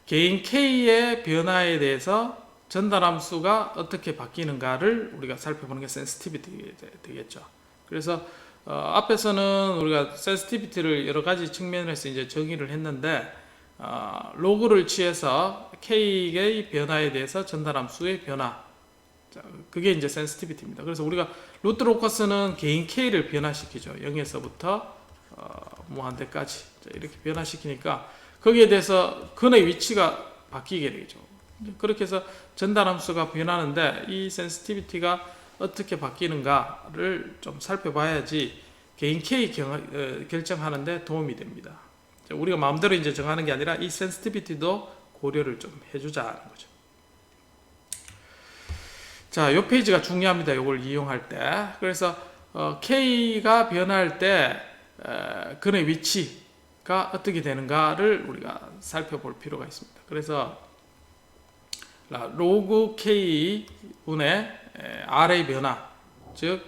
개인 K의 변화에 대해서 전달함수가 어떻게 바뀌는가를 우리가 살펴보는 게 센시티비티 되겠죠. 그래서 앞에서는 우리가 센시티비티를 여러 가지 측면에서 이제 정의를 했는데 로그를 취해서 K의 변화에 대해서 전달함수의 변화, 자, 그게 이제 센시티비티입니다. 그래서 우리가 루트 로커스는 개인 K를 변화시키죠. 0에서부터 무한대까지 이렇게 변화시키니까 거기에 대해서 근의 위치가 바뀌게 되죠. 그렇게 해서 전달함수가 변하는데 이 센시티비티가 어떻게 바뀌는가를 좀 살펴봐야지 개인 K 결정하는데 도움이 됩니다. 우리가 마음대로 이제 정하는 게 아니라 이 센시티비티도 고려를 좀 해주자는 거죠. 자, 요 페이지가 중요합니다. 요걸 이용할 때. 그래서 K가 변할 때 근의 위치가 어떻게 되는가를 우리가 살펴볼 필요가 있습니다. 그래서 로그 K 분의 R의 변화, 즉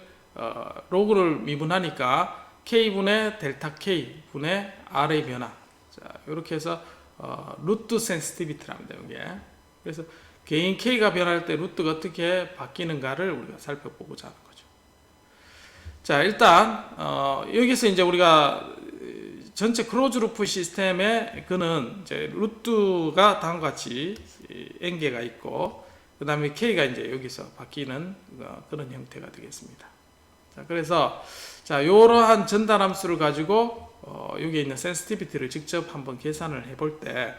로그를 미분하니까 K분의 델타 K 분의 R의 변화. 자, 이렇게 해서 루트 센시티비티랍니다. 이게. 그래서 개인 K가 변할 때 루트가 어떻게 바뀌는가를 우리가 살펴보고자 하는 거죠. 자, 일단 여기서 이제 우리가 전체 크로즈 루프 시스템의 그는 이제 루트가 다음과 같이 n개가 있고 그 다음에 K가 이제 여기서 바뀌는 그런 형태가 되겠습니다. 자, 그래서 자, 이러한 전달함수를 가지고 여기 있는 센시티비티를 직접 한번 계산을 해볼 때,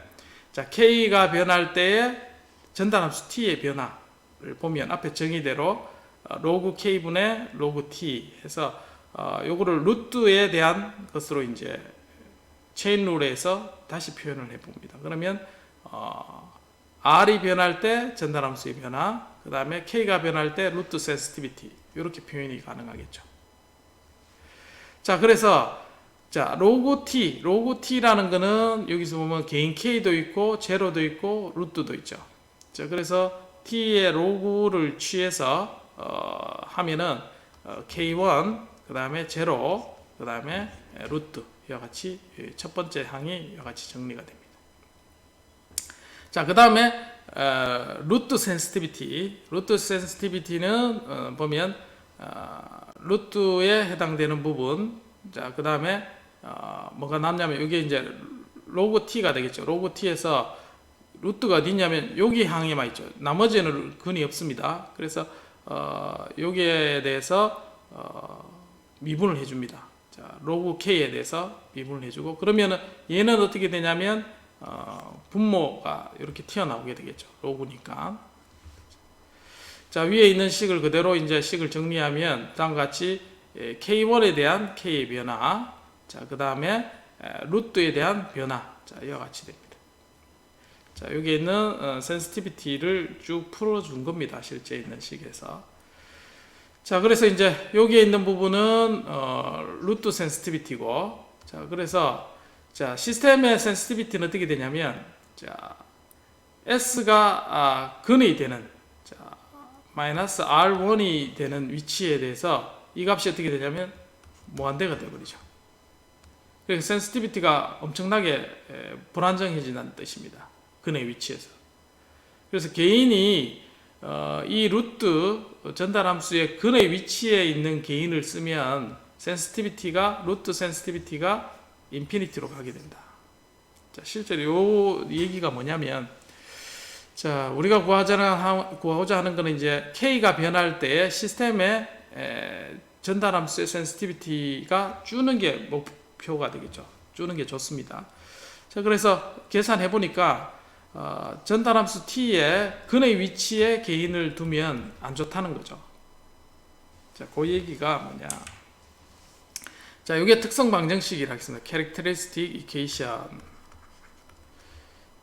자, K가 변할 때의 전달함수 T의 변화를 보면 앞에 정의대로 로그 K분의 로그 T 해서 요거를 루트에 대한 것으로 이제 체인 룰에서 다시 표현을 해봅니다. 그러면 R이 변할 때 전달함수의 변화, 그 다음에 K가 변할 때 루트 센시티비티, 이렇게 표현이 가능하겠죠. 자, 그래서 자, 로그 T라는 거는 여기서 보면 개인 K도 있고 제로도 있고 루트도 있죠. 자, 그래서 T의 로그를 취해서 하면은 K1, 그 다음에 제로, 그 다음에 루트, 이와 같이 첫 번째 항이 이와 같이 정리가 됩니다. 자, 그 다음에 루트 센시티비티는 보면 루트에 해당되는 부분, 자, 그 다음에 뭐가 남냐면 이게 이제 로그 t가 되겠죠. 로그 t에서 루트가 어디 있냐면 여기 향해만 있죠. 나머지는 근이 없습니다. 그래서 여기에 대해서 미분을 해줍니다. 자, 로그 k에 대해서 미분을 해주고, 그러면은 얘는 어떻게 되냐면 분모가 이렇게 튀어나오게 되겠죠. 로그니까. 자, 위에 있는 식을 그대로 이제 식을 정리하면 다음과 같이 k1에 대한 k의 변화, 자, 그 다음에 루트에 대한 변화, 자, 이와 같이 됩니다. 자, 여기 있는 센시티비티를 쭉 풀어준 겁니다. 실제 있는 식에서. 자, 그래서 이제 여기에 있는 부분은 루트 센시티비티고, 자, 그래서 자, 시스템의 센시티비티는 어떻게 되냐면, 자, S가 근이 되는, 자, 마이너스 R1이 되는 위치에 대해서 이 값이 어떻게 되냐면 무한대가 되어버리죠. 그래서 센시티비티가 엄청나게 불안정해진다는 뜻입니다. 근의 위치에서. 그래서 개인이 이 루트 전달함수의 근의 위치에 있는 개인을 쓰면 센시티비티가 루트 센시티비티가 인피니티로 가게 된다. 자, 실제로 요 얘기가 뭐냐면, 자, 우리가 구하고자 하는 것은 이제 k가 변할 때 시스템의 전달함수의 센시티비티가 주는 게 목표가 되겠죠. 주는 게 좋습니다. 자, 그래서 계산해 보니까 전달함수 t의 근의 위치에 개인을 두면 안 좋다는 거죠. 자, 그 얘기가 뭐냐. 자, 이게 특성 방정식이라고 했습니다. Characteristic Equation.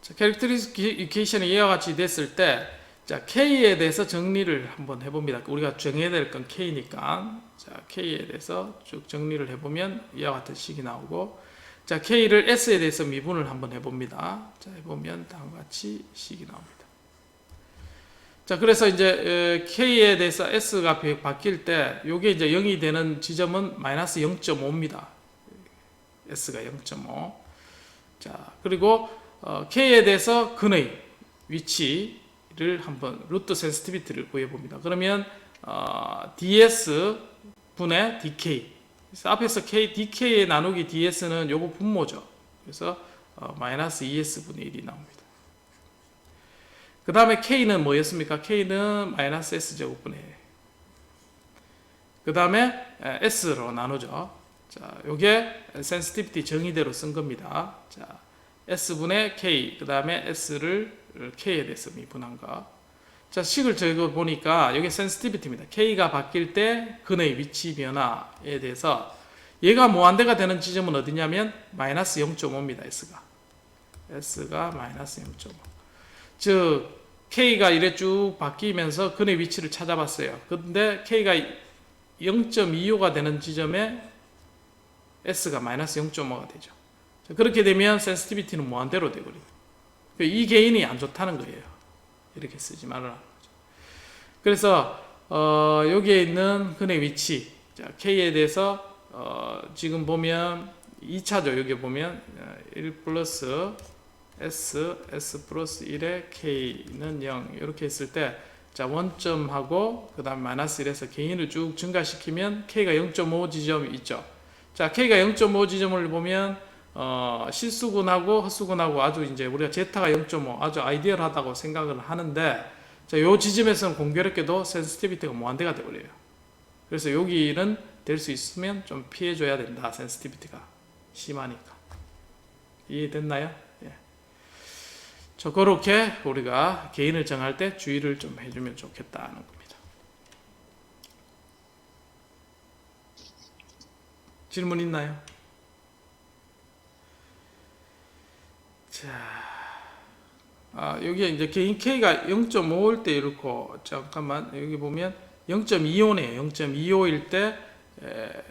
자, Characteristic Equation이 이와 같이 됐을 때, 자, K에 대해서 정리를 한번 해봅니다. 우리가 정해야 될 건 K니까. 자, K에 대해서 쭉 정리를 해보면 이와 같은 식이 나오고, 자, K를 S에 대해서 미분을 한번 해봅니다. 자, 해보면 다음과 같이 식이 나옵니다. 자, 그래서 이제 K에 대해서 S가 바뀔 때 요게 이제 0이 되는 지점은 마이너스 0.5입니다. S가 0.5. 자, 그리고 K에 대해서 근의 위치를 한번 루트 센시티비티를 구해봅니다. 그러면 ds 분의 dk. 그래서 앞에서 dk의 나누기 ds는 요거 분모죠. 그래서 마이너스 2s 분의 1이 나옵니다. 그 다음에 k는 뭐였습니까? k는 마이너스 s제곱 분의 1. 그 다음에 s로 나누죠. 자, 요게 센시티비티 정의대로 쓴 겁니다. 자, s분의 k, 그 다음에 s를 k에 대해서 미분한 거. 자, 식을 적어 보니까 여기 센시티비티입니다. k가 바뀔 때 근의 위치 변화에 대해서 얘가 무한대가 되는 지점은 어디냐면 마이너스 0.5입니다. s가 마이너스 0.5. 즉 k가 이래 쭉 바뀌면서 근의 위치를 찾아봤어요. 근데 k가 0.25가 되는 지점에 s가 마이너스 0.5가 되죠. 자, 그렇게 되면 센시티비티는 무한대로 되거든요. 이 개인이 안 좋다는 거예요. 이렇게 쓰지 말라는 거죠. 그래서 여기에 있는 근의 위치, 자, k에 대해서 지금 보면 2차죠. 여기 보면 1 플러스 s 플러스 1에 k는 0 이렇게 했을 때, 자, 원점하고 그 다음 마이너스 1에서 개인을 쭉 증가시키면 k가 0.5 지점이 있죠. 자, k가 0.5 지점을 보면 실수군하고 헛수군하고 아주 이제 우리가 제타가 0.5 아주 아이디얼하다고 생각을 하는데, 자, 요 지점에서는 공교롭게도 센시티비티가 무한대가 되어버려요. 그래서 여기는 될 수 있으면 좀 피해줘야 된다. 센시티비티가 심하니까. 이해됐나요? 예. 저 그렇게 우리가 개인을 정할 때 주의를 좀 해주면 좋겠다는 겁니다. 질문 있나요? 자, 여기에 이제 개인 K가 0.5일 때 이렇고, 잠깐만, 여기 보면 0.25네요. 0.25일 때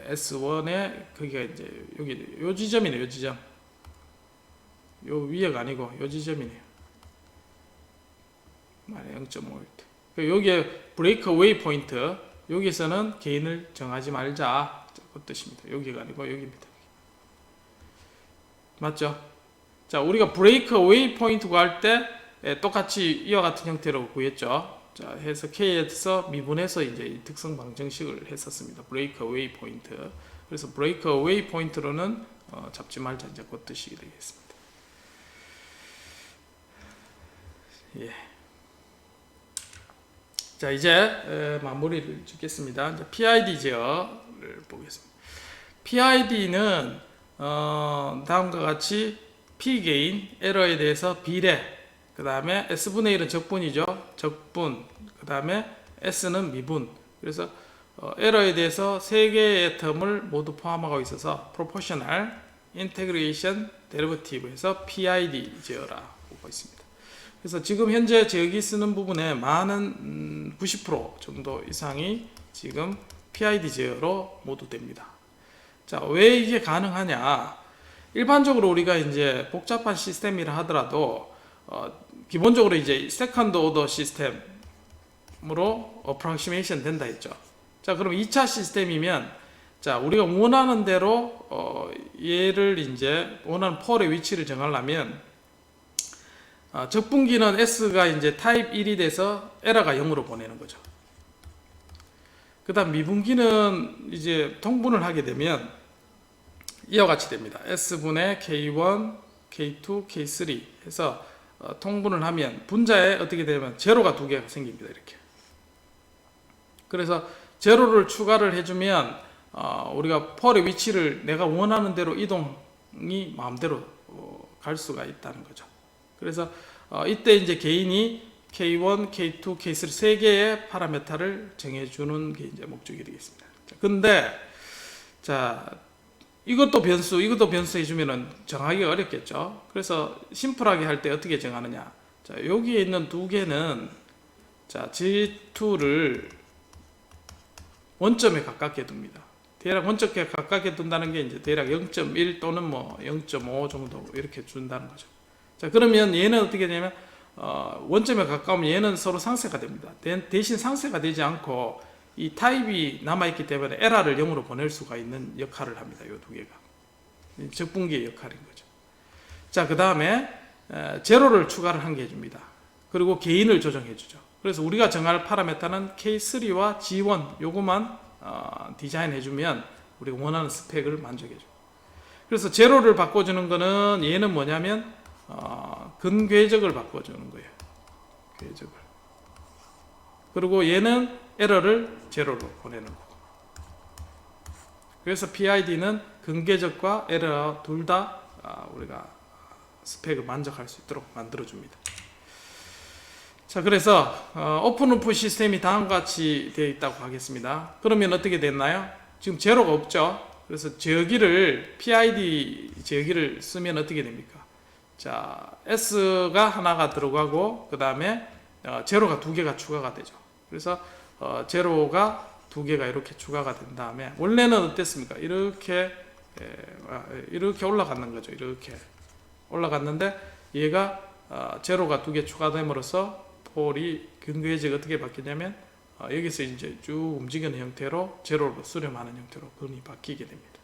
S1에 거기가 이제 여기 요 지점이네요. 요 지점. 요 위에가 아니고 요 지점이네요. 0.5일 때. 여기에 브레이크 웨이 포인트. 여기서는 개인을 정하지 말자. 그 뜻입니다. 여기가 아니고 여기입니다. 맞죠? 자, 우리가 브레이크 웨이 포인트 구할 때 똑같이 이와 같은 형태로 구했죠. 자, 해서 K에서 미분해서 이제 이 특성 방정식을 했었습니다. 브레이크 웨이 포인트. 그래서 브레이크 웨이 포인트로는 잡지 말자 이제 그 뜻이 되겠습니다. 예. 자 이제 마무리를 짓겠습니다. 이제 PID 제어를 보겠습니다. PID는 다음과 같이 P게인, 에러에 대해서 비례, 그 다음에 S분의 1은 적분이죠. 적분, 그 다음에 S는 미분. 그래서 에러에 대해서 3개의 텀을 모두 포함하고 있어서 Proportional, Integration, Derivative에서 PID 제어라고 보고 있습니다. 그래서 지금 현재 여기 쓰는 부분에 많은 90% 정도 이상이 지금 PID 제어로 모두 됩니다. 자, 왜 이게 가능하냐? 일반적으로 우리가 이제 복잡한 시스템이라 하더라도 기본적으로 이제 세컨드 오더 시스템으로 어프로시메이션 된다 했죠. 자, 그럼 2차 시스템이면 자, 우리가 원하는 대로 얘를 이제 원하는 폴의 위치를 정하려면 적분기는 S가 이제 타입 1이 돼서 에러가 0으로 보내는 거죠. 그 다음 미분기는 이제 통분을 하게 되면 이와 같이 됩니다. S분의 K1, K2, K3 해서 통분을 하면 분자에 어떻게 되면 제로가 2개가 생깁니다. 이렇게. 그래서 제로를 추가를 해주면 우리가 폴의 위치를 내가 원하는 대로 이동이 마음대로 갈 수가 있다는 거죠. 그래서 이때 이제 개인이 K1, K2, K3 세 개의 파라메타를 정해주는 게 이제 목적이 되겠습니다. 근데 자 이것도 변수 해주면은 정하기가 어렵겠죠. 그래서 심플하게 할 때 어떻게 정하느냐? 자 여기에 있는 두 개는 자 G2를 원점에 가깝게 둡니다. 대략 원점에 가깝게 둔다는 게 이제 대략 0.1 또는 뭐 0.5 정도 이렇게 준다는 거죠. 자 그러면 얘는 어떻게 되냐면 원점에 가까우면 얘는 서로 상쇄가 됩니다. 대신 상쇄가 되지 않고 이 타입이 남아있기 때문에 에러를 0으로 보낼 수가 있는 역할을 합니다. 이 두 개가 적분기의 역할인 거죠. 자 그 다음에 제로를 추가를 한 게 해줍니다. 그리고 개인을 조정해 주죠. 그래서 우리가 정할 파라메타는 K3와 G1 요거만 디자인해 주면 우리가 원하는 스펙을 만족해 줘. 그래서 제로를 바꿔주는 거는 얘는 뭐냐면 근궤적을 바꿔주는 거예요. 궤적을. 그리고 얘는 에러를 제로로 보내는 거고. 그래서 PID는 근궤적과 에러 둘 다 우리가 스펙을 만족할 수 있도록 만들어줍니다. 자, 그래서 오픈루프 시스템이 다음과 같이 되어 있다고 하겠습니다. 그러면 어떻게 됐나요? 지금 제로가 없죠. 그래서 제어기를 PID 제어기를 쓰면 어떻게 됩니까? 자, S가 하나가 들어가고 그 다음에 제로가 2개가 추가가 되죠. 그래서 제로가 2개가 이렇게 추가가 된 다음에 원래는 어땠습니까? 이렇게 올라갔는 거죠. 이렇게 올라갔는데 얘가 제로가 2개 추가됨으로써 폴이 근궤적이 어떻게 바뀌냐면 여기서 이제 쭉 움직이는 형태로 제로로 수렴하는 형태로 근이 바뀌게 됩니다.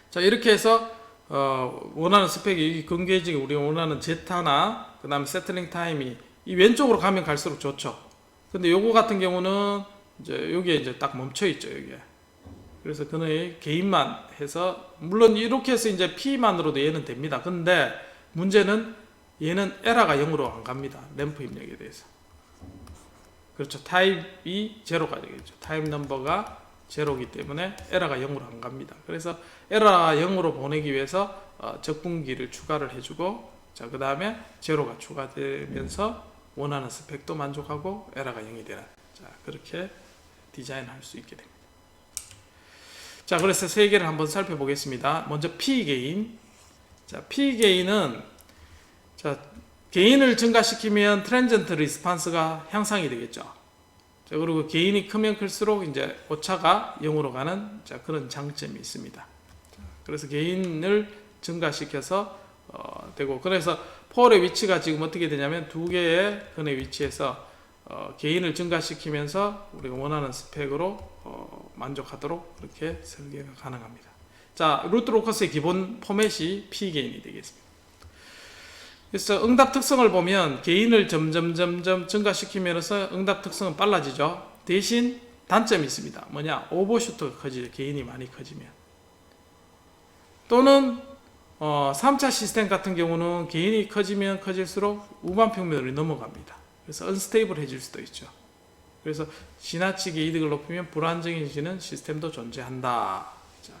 자 이렇게 해서 원하는 스펙이 근궤적이 우리가 원하는 제타나 그 다음에 세틀링 타임이 이 왼쪽으로 가면 갈수록 좋죠. 근데 요거 같은 경우는 이제 여기에 이제 딱 멈춰 있죠. 여기에. 그래서 그의 개인만 해서 물론 이렇게 해서 이제 P만으로도 얘는 됩니다. 근데 문제는 얘는 에러가 0으로 안 갑니다. 램프 입력에 대해서. 그렇죠. 타입이 제로가 되겠죠. 타입 넘버가 제로이기 때문에 에러가 0으로 안 갑니다. 그래서 에러가 0으로 보내기 위해서 적분기를 추가를 해주고 자 그 다음에 제로가 추가되면서 원하는 스펙도 만족하고 에러가 0이 되는 자 그렇게 디자인할 수 있게 됩니다. 자 그래서 세 개를 한번 살펴보겠습니다. 먼저 P게인. 자 P게인은 자 게인을 증가시키면 트랜전트 리스판스가 향상이 되겠죠. 자, 그리고 게인이 크면 클수록 이제 오차가 0으로 가는 자, 그런 장점이 있습니다. 자, 그래서 게인을 증가시켜서 되고 그래서 폴의 위치가 지금 어떻게 되냐면 2개의 근의 위치에서 게인을 증가시키면서 우리가 원하는 스펙으로 만족하도록 그렇게 설계가 가능합니다. 자, 루트 로커스의 기본 포맷이 P게인이 되겠습니다. 그래서 응답 특성을 보면 게인을 점점 증가시키면서 응답 특성은 빨라지죠. 대신 단점이 있습니다. 뭐냐? 오버슈트가 커지죠. 게인이 많이 커지면. 또는 3차 시스템 같은 경우는 개인이 커지면 커질수록 우반 평면으로 넘어갑니다. 그래서 언스테이블해질 수도 있죠. 그래서 지나치게 이득을 높이면 불안정해지는 시스템도 존재한다. 자,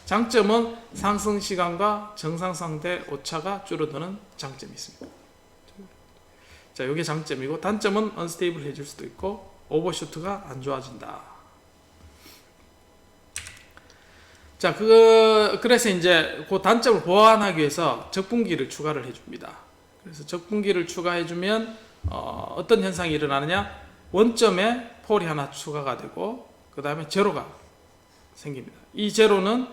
장점은 상승 시간과 정상상태 오차가 줄어드는 장점이 있습니다. 자, 이게 장점이고, 단점은 언스테이블해질 수도 있고 오버슈트가 안 좋아진다. 자, 그래서 이제 그 단점을 보완하기 위해서 적분기를 추가를 해줍니다. 그래서 적분기를 추가해주면 어떤 현상이 일어나느냐? 원점에 폴이 하나 추가가 되고 그 다음에 제로가 생깁니다. 이 제로는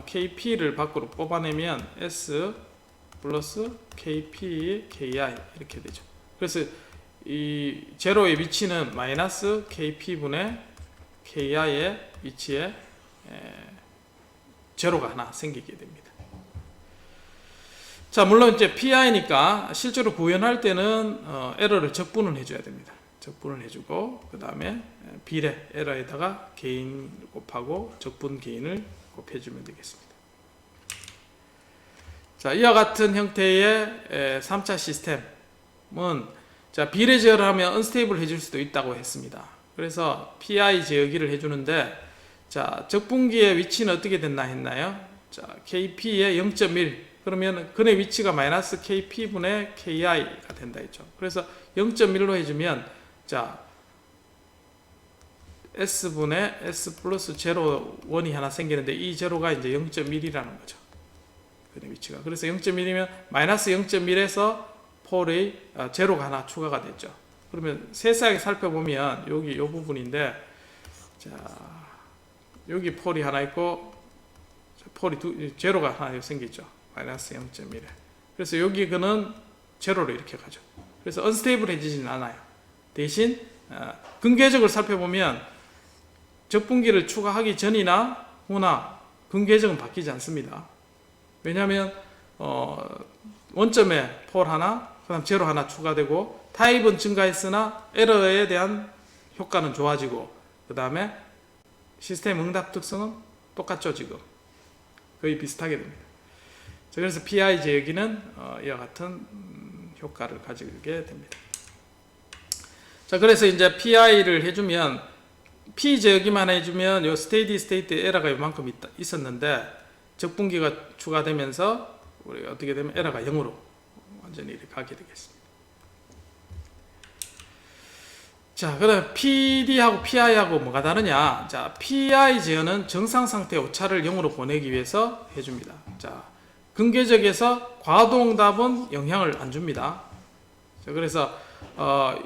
KP를 밖으로 뽑아내면 S 플러스 KP, KI 이렇게 되죠. 그래서 이 제로의 위치는 마이너스 KP분의 KI의 위치에 제로가 하나 생기게 됩니다. 자, 물론 이제 PI니까 실제로 구현할 때는 에러를 적분을 해줘야 됩니다. 적분을 해주고 그 다음에 비례 에러에다가 개인 곱하고 적분 개인을 곱해주면 되겠습니다. 자, 이와 같은 형태의 3차 시스템은 자, 비례 제어를 하면 언스테이블 해줄 수도 있다고 했습니다. 그래서 PI 제어기를 해주는데 자, 적분기의 위치는 어떻게 됐나 했나요? 자, KP의 0.1 그러면 근의 위치가 마이너스 KP분의 KI가 된다 했죠. 그래서 0.1로 해주면 자, S분의 S 플러스 제로 원이 하나 생기는데 이 제로가 이제 0.1이라는 거죠. 근의 위치가. 그래서 0.1이면 마이너스 0.1에서 폴의 제로가 하나 추가가 됐죠. 그러면 세세하게 살펴보면 여기 이 부분인데 자, 여기 폴이 하나 있고 폴이 제로가 하나 생기죠. 마이너스 0.1에. 그래서 여기 그는 제로로 이렇게 가죠. 그래서 언스테이블해지진 않아요. 대신 근궤적을 살펴보면 적분기를 추가하기 전이나 후나 근궤적은 바뀌지 않습니다. 왜냐하면 원점에 폴 하나, 그 다음 제로 하나 추가되고 타입은 증가했으나 에러에 대한 효과는 좋아지고 그 다음에 시스템 응답 특성은 똑같죠. 지금 거의 비슷하게 됩니다. 그래서 PI 제어기는 이와 같은 효과를 가지게 됩니다. 자, 그래서 이제 PI를 해주면 P 제어기만 해주면 요 스테이디 스테이트 에러가 이만큼 있었는데 적분기가 추가되면서 우리가 어떻게 되면 에러가 0으로 완전히 이렇게 가게 되겠습니다. 자, 그다음 PD하고 PI하고 뭐가 다르냐? 자, PI 제어는 정상 상태 오차를 0으로 보내기 위해서 해줍니다. 자, 근궤적에서 과도응답은 영향을 안 줍니다. 자, 그래서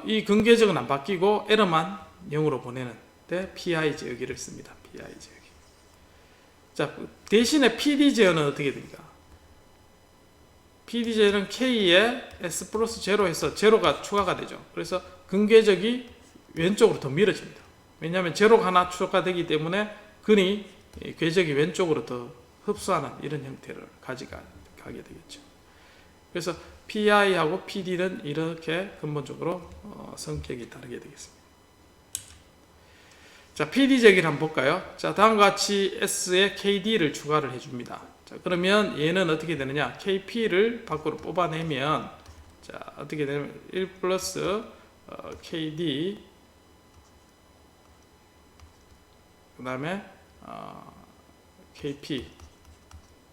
이 근궤적은 안 바뀌고 에러만 0으로 보내는 데 PI 제어기를 씁니다. PI 제어기. 자, 대신에 PD 제어는 어떻게 됩니까? PD 제어는 K에 S 플러스 제로에서 제로가 추가가 되죠. 그래서 근궤적이 왼쪽으로 더 밀어집니다. 왜냐하면 제로가 하나 추가되기 때문에 근이 궤적이 왼쪽으로 더 흡수하는 이런 형태를 가게 되겠죠. 그래서 PI하고 PD는 이렇게 근본적으로 성격이 다르게 되겠습니다. 자, PD 제기를 한번 볼까요? 자, 다음과 같이 S에 KD를 추가를 해줍니다. 자, 그러면 얘는 어떻게 되느냐? KP를 밖으로 뽑아내면 자, 어떻게 되냐면 1 플러스 KD 그 다음에 KP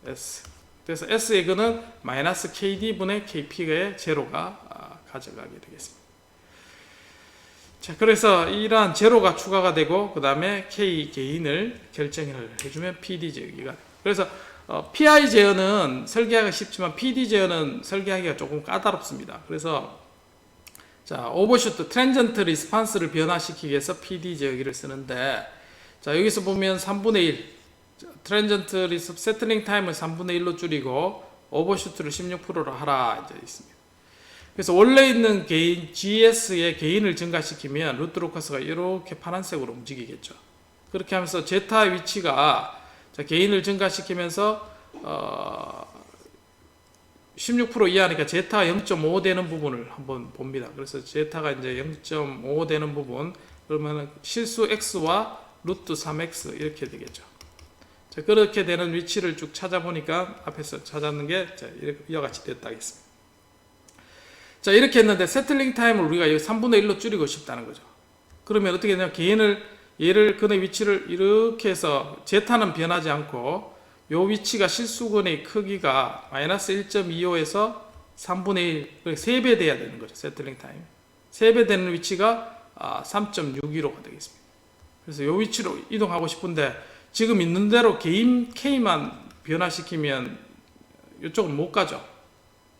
S. 그래서 S의 근은 마이너스 KD분의 KP의 제로가 가져가게 되겠습니다. 자, 그래서 이러한 제로가 추가가 되고 그 다음에 K 개인을 결정을 해주면 PD 제어기가. 그래서 PI 제어는 설계하기가 쉽지만 PD 제어는 설계하기가 조금 까다롭습니다. 그래서 자, 오버슈트 트랜전트 리스판스를 변화시키기 위해서 PD 제어기를 쓰는데 자, 여기서 보면 3분의 1 트랜전트 리스 세틀링 타임을 3분의 1로 줄이고 오버슈트를 16%로 하라 이제 있습니다. 그래서 원래 있는 개인 GS의 개인을 증가시키면 루트 로커스가 이렇게 파란색으로 움직이겠죠. 그렇게 하면서 제타의 위치가 자, 개인을 증가시키면서 16% 이하니까 제타가 0.5 되는 부분을 한번 봅니다. 그래서 제타가 이제 0.5 되는 부분 그러면 실수 x와 루트 3x 이렇게 되겠죠. 자, 자, 그렇게 되는 위치를 쭉 찾아보니까 앞에서 찾았는 게 이와 같이 됐다 하겠습니다. 자, 이렇게 했는데 세틀링 타임을 우리가 여기 3분의 1로 줄이고 싶다는 거죠. 그러면 어떻게 되냐면 얘를 근의 위치를 이렇게 해서 제타는 변하지 않고 요 위치가 실수근의 크기가 마이너스 1.25에서 3분의 1, 3배 돼야 되는 거죠. 세틀링 타임 3배 되는 위치가 3.615가 되겠습니다. 그래서 요 위치로 이동하고 싶은데 지금 있는 대로 개인 K만 변화시키면 이쪽은 못 가죠.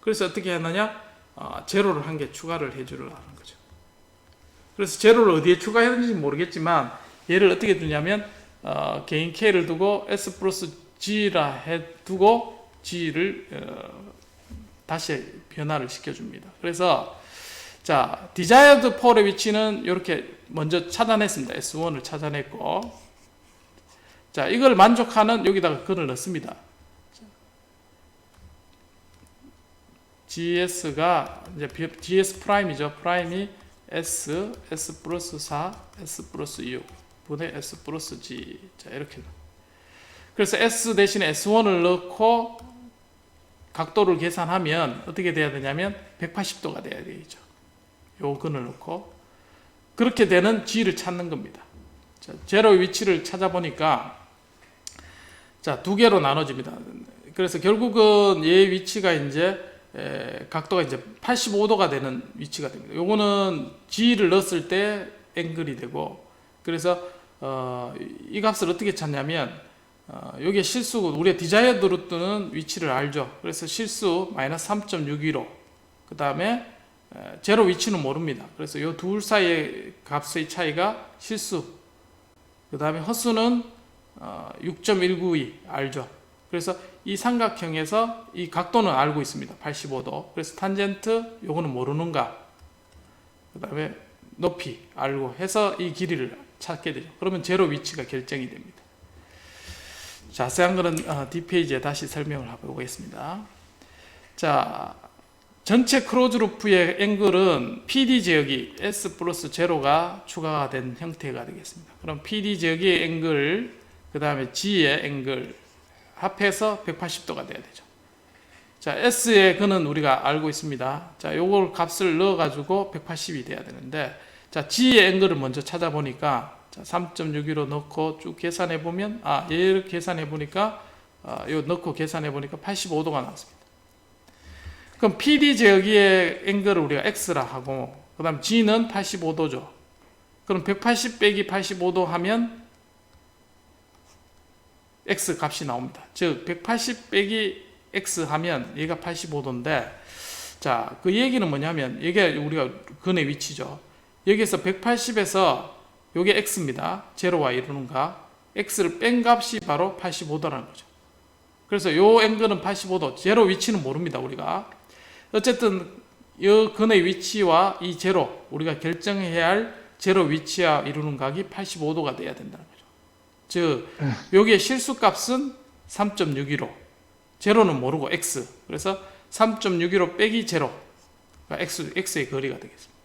그래서 어떻게 했느냐, 제로를 한 개 추가를 해주려는 거죠. 그래서 제로를 어디에 추가했는지 모르겠지만 얘를 어떻게 두냐면 개인 K를 두고 S 플러스 G라 해두고 G를 다시 변화를 시켜줍니다. 그래서 자, desired 폴의 위치는 이렇게 먼저 찾아냈습니다. S1을 찾아냈고, 자, 이걸 만족하는 여기다가 근을 넣습니다. GS가 이제 GS 프라임이죠. 프라임이 S 플러스 4, S 플러스 6 분의 S 플러스 G. 자, 이렇게. 그래서 S 대신에 S1을 넣고 각도를 계산하면 어떻게 돼야 되냐면 180도가 돼야 되겠죠. 요 근을 넣고 그렇게 되는 G를 찾는 겁니다. 자, 제로의 위치를 찾아보니까 자, 두 개로 나눠집니다. 그래서 결국은 얘의 위치가 이제 각도가 이제 85도가 되는 위치가 됩니다. 요거는 G를 넣었을 때 앵글이 되고, 그래서 이 값을 어떻게 찾냐면 여기에 실수고 우리가 디자이어드 루트는 위치를 알죠. 그래서 실수 마이너스 3.615, 그 다음에 제로 위치는 모릅니다. 그래서 이 둘 사이의 값의 차이가 실수, 그 다음에 허수는 6.192 알죠. 그래서 이 삼각형에서 이 각도는 알고 있습니다. 85도. 그래서 탄젠트 요거는 모르는 값, 그 다음에 높이 알고 해서 이 길이를 찾게 되죠. 그러면 제로 위치가 결정이 됩니다. 자세한 거는 뒷페이지에 다시 설명을 해보겠습니다. 자, 전체 크로즈 루프의 앵글은 PD 제역이 S 플러스 제로가 추가가 된 형태가 되겠습니다. 그럼 PD 제역의 앵글, 그 다음에 G의 앵글 합해서 180도가 돼야 되죠. 자, S의 근은 우리가 알고 있습니다. 자, 요걸 값을 넣어가지고 180이 돼야 되는데, 자, G의 앵글을 먼저 찾아보니까 3.61로 넣고 쭉 계산해 보면 얘를 계산해 보니까 요 넣고 계산해 보니까 85도가 나왔습니다. 그럼 PD 제어기의 앵글을 우리가 X라 하고, 그 다음 G는 85도죠. 그럼 180 빼기 85도 하면 X 값이 나옵니다. 즉 180 빼기 X 하면 얘가 85도인데, 자, 그 얘기는 뭐냐면 이게 우리가 근의 위치죠. 여기에서 180에서 요게 X입니다. 제로와 이루는 값. X를 뺀 값이 바로 85도라는 거죠. 그래서 요 앵글은 85도. 제로 위치는 모릅니다, 우리가. 어쨌든 이 근의 위치와 이 제로, 우리가 결정해야 할 제로 위치와 이루는 각이 85도가 돼야 된다는 거죠. 즉 여기에 실수값은 3.615, 제로는 모르고 X. 그래서 3.615 빼기 제로, 그러니까 X의 거리가 되겠습니다.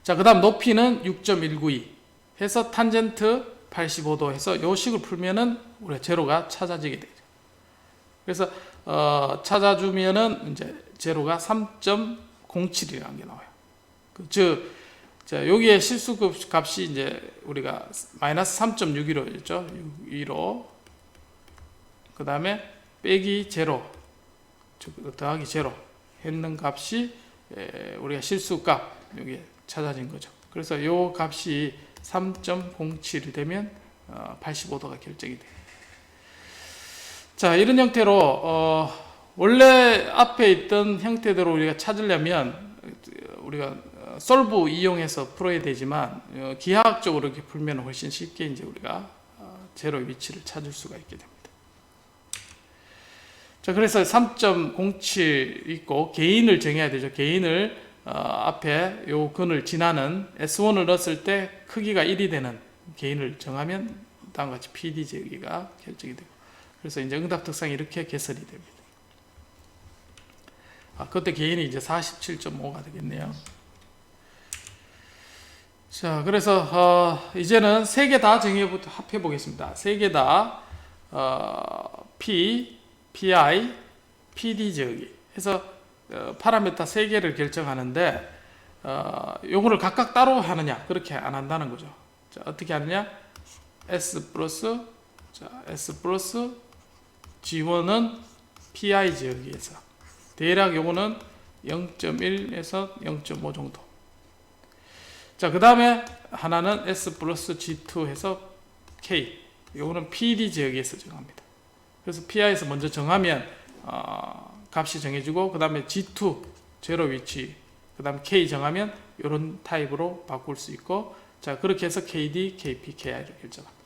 자, 그 다음 높이는 6.192 해서 탄젠트 85도 해서 요 식을 풀면은 우리가 제로가 찾아지게 되죠. 그래서 찾아주면은 이제 제로가 3.07이라는 게 나와요. 즉, 자, 여기에 실수급 값이 이제 우리가 마이너스 3.615였죠. 615. 그 다음에 빼기 제로, 더하기 제로 했는 값이 우리가 실수값 여기에 찾아진 거죠. 그래서 요 값이 3.07이 되면 85도가 결정이 돼요. 자, 이런 형태로 원래 앞에 있던 형태대로 우리가 찾으려면 우리가 솔브 이용해서 풀어야 되지만 기하학적으로 이렇게 풀면 훨씬 쉽게 이제 우리가 제로의 위치를 찾을 수가 있게 됩니다. 자, 그래서 3.07 있고 개인을 정해야 되죠. 개인을 앞에 요 근을 지나는 S1을 넣었을 때 크기가 1이 되는 개인을 정하면 다음과 같이 PD 제기가 결정이 되고, 그래서 이제 응답 특성이 이렇게 개설이 됩니다. 그때 개인이 이제 47.5가 되겠네요. 자, 그래서 이제는 3개 다 합해 보겠습니다. 3개 다 P, PI, PD 제어기 해서 파라미터 3개를 결정하는데 요거를 각각 따로 하느냐? 그렇게 안 한다는 거죠. 자, 어떻게 하느냐? S 플러스 G1은 PI 지역에서 대략 요거는 0.1에서 0.5 정도. 자, 그 다음에 하나는 S 플러스 G2 해서 K. 요거는 PD 지역에서 정합니다. 그래서 PI에서 먼저 정하면 값이 정해지고, 그 다음에 G2 제로 위치, 그 다음 K 정하면 이런 타입으로 바꿀 수 있고, 자, 그렇게 해서 KD, KP, KI를 결정합니다.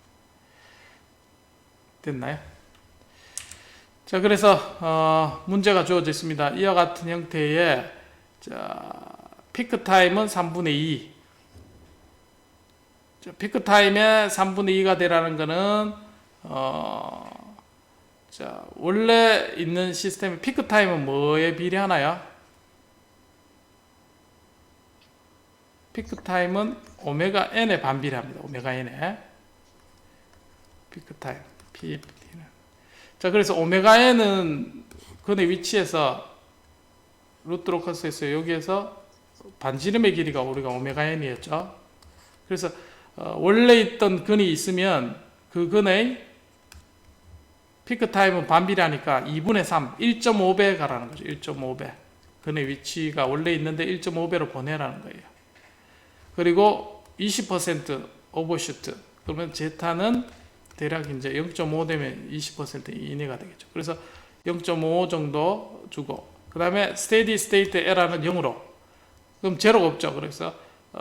됐나요? 자, 그래서 문제가 주어져 있습니다. 이와 같은 형태의 피크 타임은 3분의 2. 자, 피크 타임의 3분의 2가 되라는 것은 자, 원래 있는 시스템의 피크 타임은 뭐에 비례하나요? 피크 타임은 오메가 n에 반비례합니다. 오메가 n에 피크 타임 PP는. 자, 그래서 오메가 n은 근의 위치에서 루트 로커스에서 여기에서 반지름의 길이가 우리가 오메가 n이었죠. 그래서 원래 있던 근이 있으면 그 근의 피크 타임은 반비례하니까 2분의 3, 1.5배 가라는 거죠. 1.5배. 근의 위치가 원래 있는데 1.5배로 보내라는 거예요. 그리고 20% 오버슈트. 그러면 제타는 대략 이제 0.5 되면 20% 이내가 되겠죠. 그래서 0.5 정도 주고, 그 다음에 스테디 스테이트 에러는 0으로. 그럼 제로가 없죠. 그래서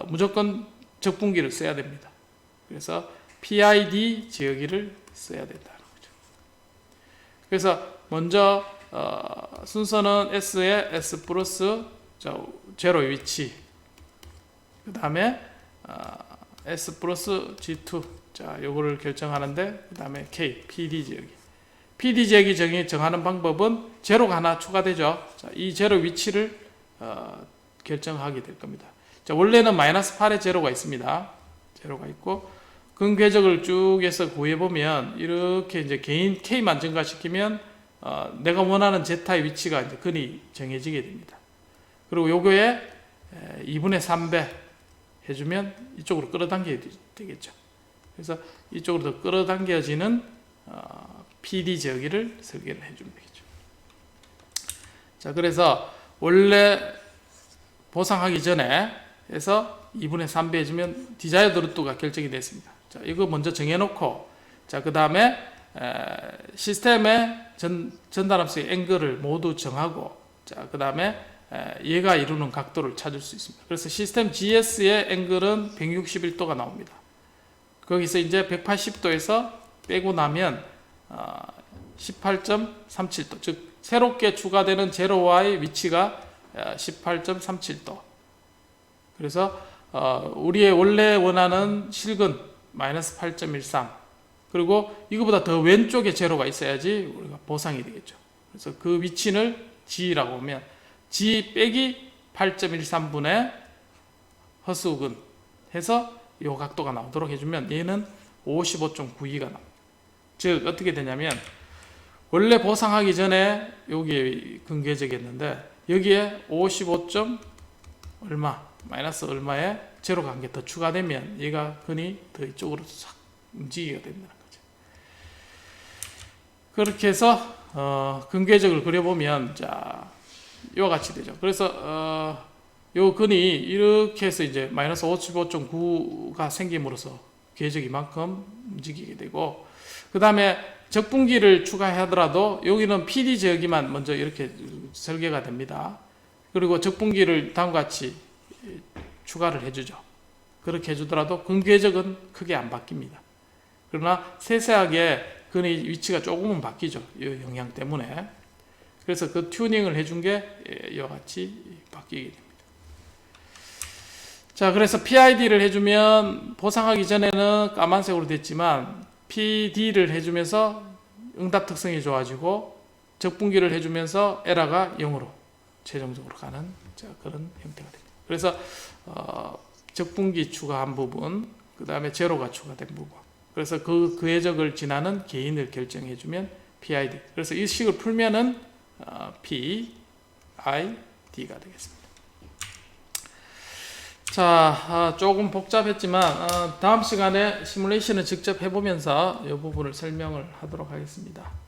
무조건 적분기를 써야 됩니다. 그래서 PID 지역기를 써야 된다는 거죠. 그래서 먼저 순서는 S에 S 플러스 제로 위치, 그 다음에 S 플러스 G2, 자, 요거를 결정하는데, 그 다음에 K, PD 지역이. PD 지역이 정하는 방법은 제로가 하나 추가되죠. 자, 이 제로 위치를 결정하게 될 겁니다. 자, 원래는 마이너스 8에 제로가 있습니다. 제로가 있고, 근 궤적을 쭉 해서 구해보면, 이렇게 이제 개인 K만 증가시키면, 내가 원하는 제타의 위치가 이제 근이 정해지게 됩니다. 그리고 요거에 2분의 3배 해주면 이쪽으로 끌어당기게 되겠죠. 그래서 이쪽으로 더 끌어당겨지는 PD 제어기를 설계를 해주면 되겠죠. 자, 그래서 원래 보상하기 전에 해서 2분의 3배 해주면 디자이어드 루트가 결정이 됐습니다. 자, 이거 먼저 정해놓고, 자, 그 다음에 시스템의 전달함수의 앵글을 모두 정하고, 자, 그 다음에 얘가 이루는 각도를 찾을 수 있습니다. 그래서 시스템 GS의 앵글은 161도가 나옵니다. 거기서 이제 180도에서 빼고 나면 18.37도, 즉 새롭게 추가되는 제로와의 위치가 18.37도. 그래서 우리의 원래 원하는 실근 마이너스 8.13, 그리고 이거보다 더 왼쪽에 제로가 있어야지 우리가 보상이 되겠죠. 그래서 그 위치를 G라고 하면 G 빼기 8.13분의 허수근 해서 이 각도가 나오도록 해주면 얘는 55.92가 나옵니다. 즉 어떻게 되냐면, 원래 보상하기 전에 여기에 근궤적이었는데 여기에 55. 얼마 마이너스 얼마에 제로가 한 개 더 추가되면 얘가 근이 더 이쪽으로 싹 움직이게 된다는 거죠. 그렇게 해서 근궤적을 그려보면, 자, 이와 같이 되죠. 그래서 요 근이 이렇게 해서 이제 마이너스 55.9가 생김으로써 궤적이 이만큼 움직이게 되고, 그 다음에 적분기를 추가하더라도 여기는 PD 지역이만 먼저 이렇게 설계가 됩니다. 그리고 적분기를 다음과 같이 추가를 해주죠. 그렇게 해주더라도 근궤적은 크게 안 바뀝니다. 그러나 세세하게 근의 위치가 조금은 바뀌죠. 이 영향 때문에. 그래서 그 튜닝을 해준 게 이와 같이 바뀌게 됩니다. 자, 그래서 PID를 해주면 보상하기 전에는 까만색으로 됐지만 PD를 해주면서 응답 특성이 좋아지고, 적분기를 해주면서 에러가 0으로 최종적으로 가는, 자, 그런 형태가 됩니다. 그래서 적분기 추가한 부분, 그 다음에 제로가 추가된 부분, 그래서 그 해적을 지나는 개인을 결정해주면 PID. 그래서 이 식을 풀면은 PID가 되겠습니다. 자, 조금 복잡했지만 다음 시간에 시뮬레이션을 직접 해보면서 이 부분을 설명을 하도록 하겠습니다.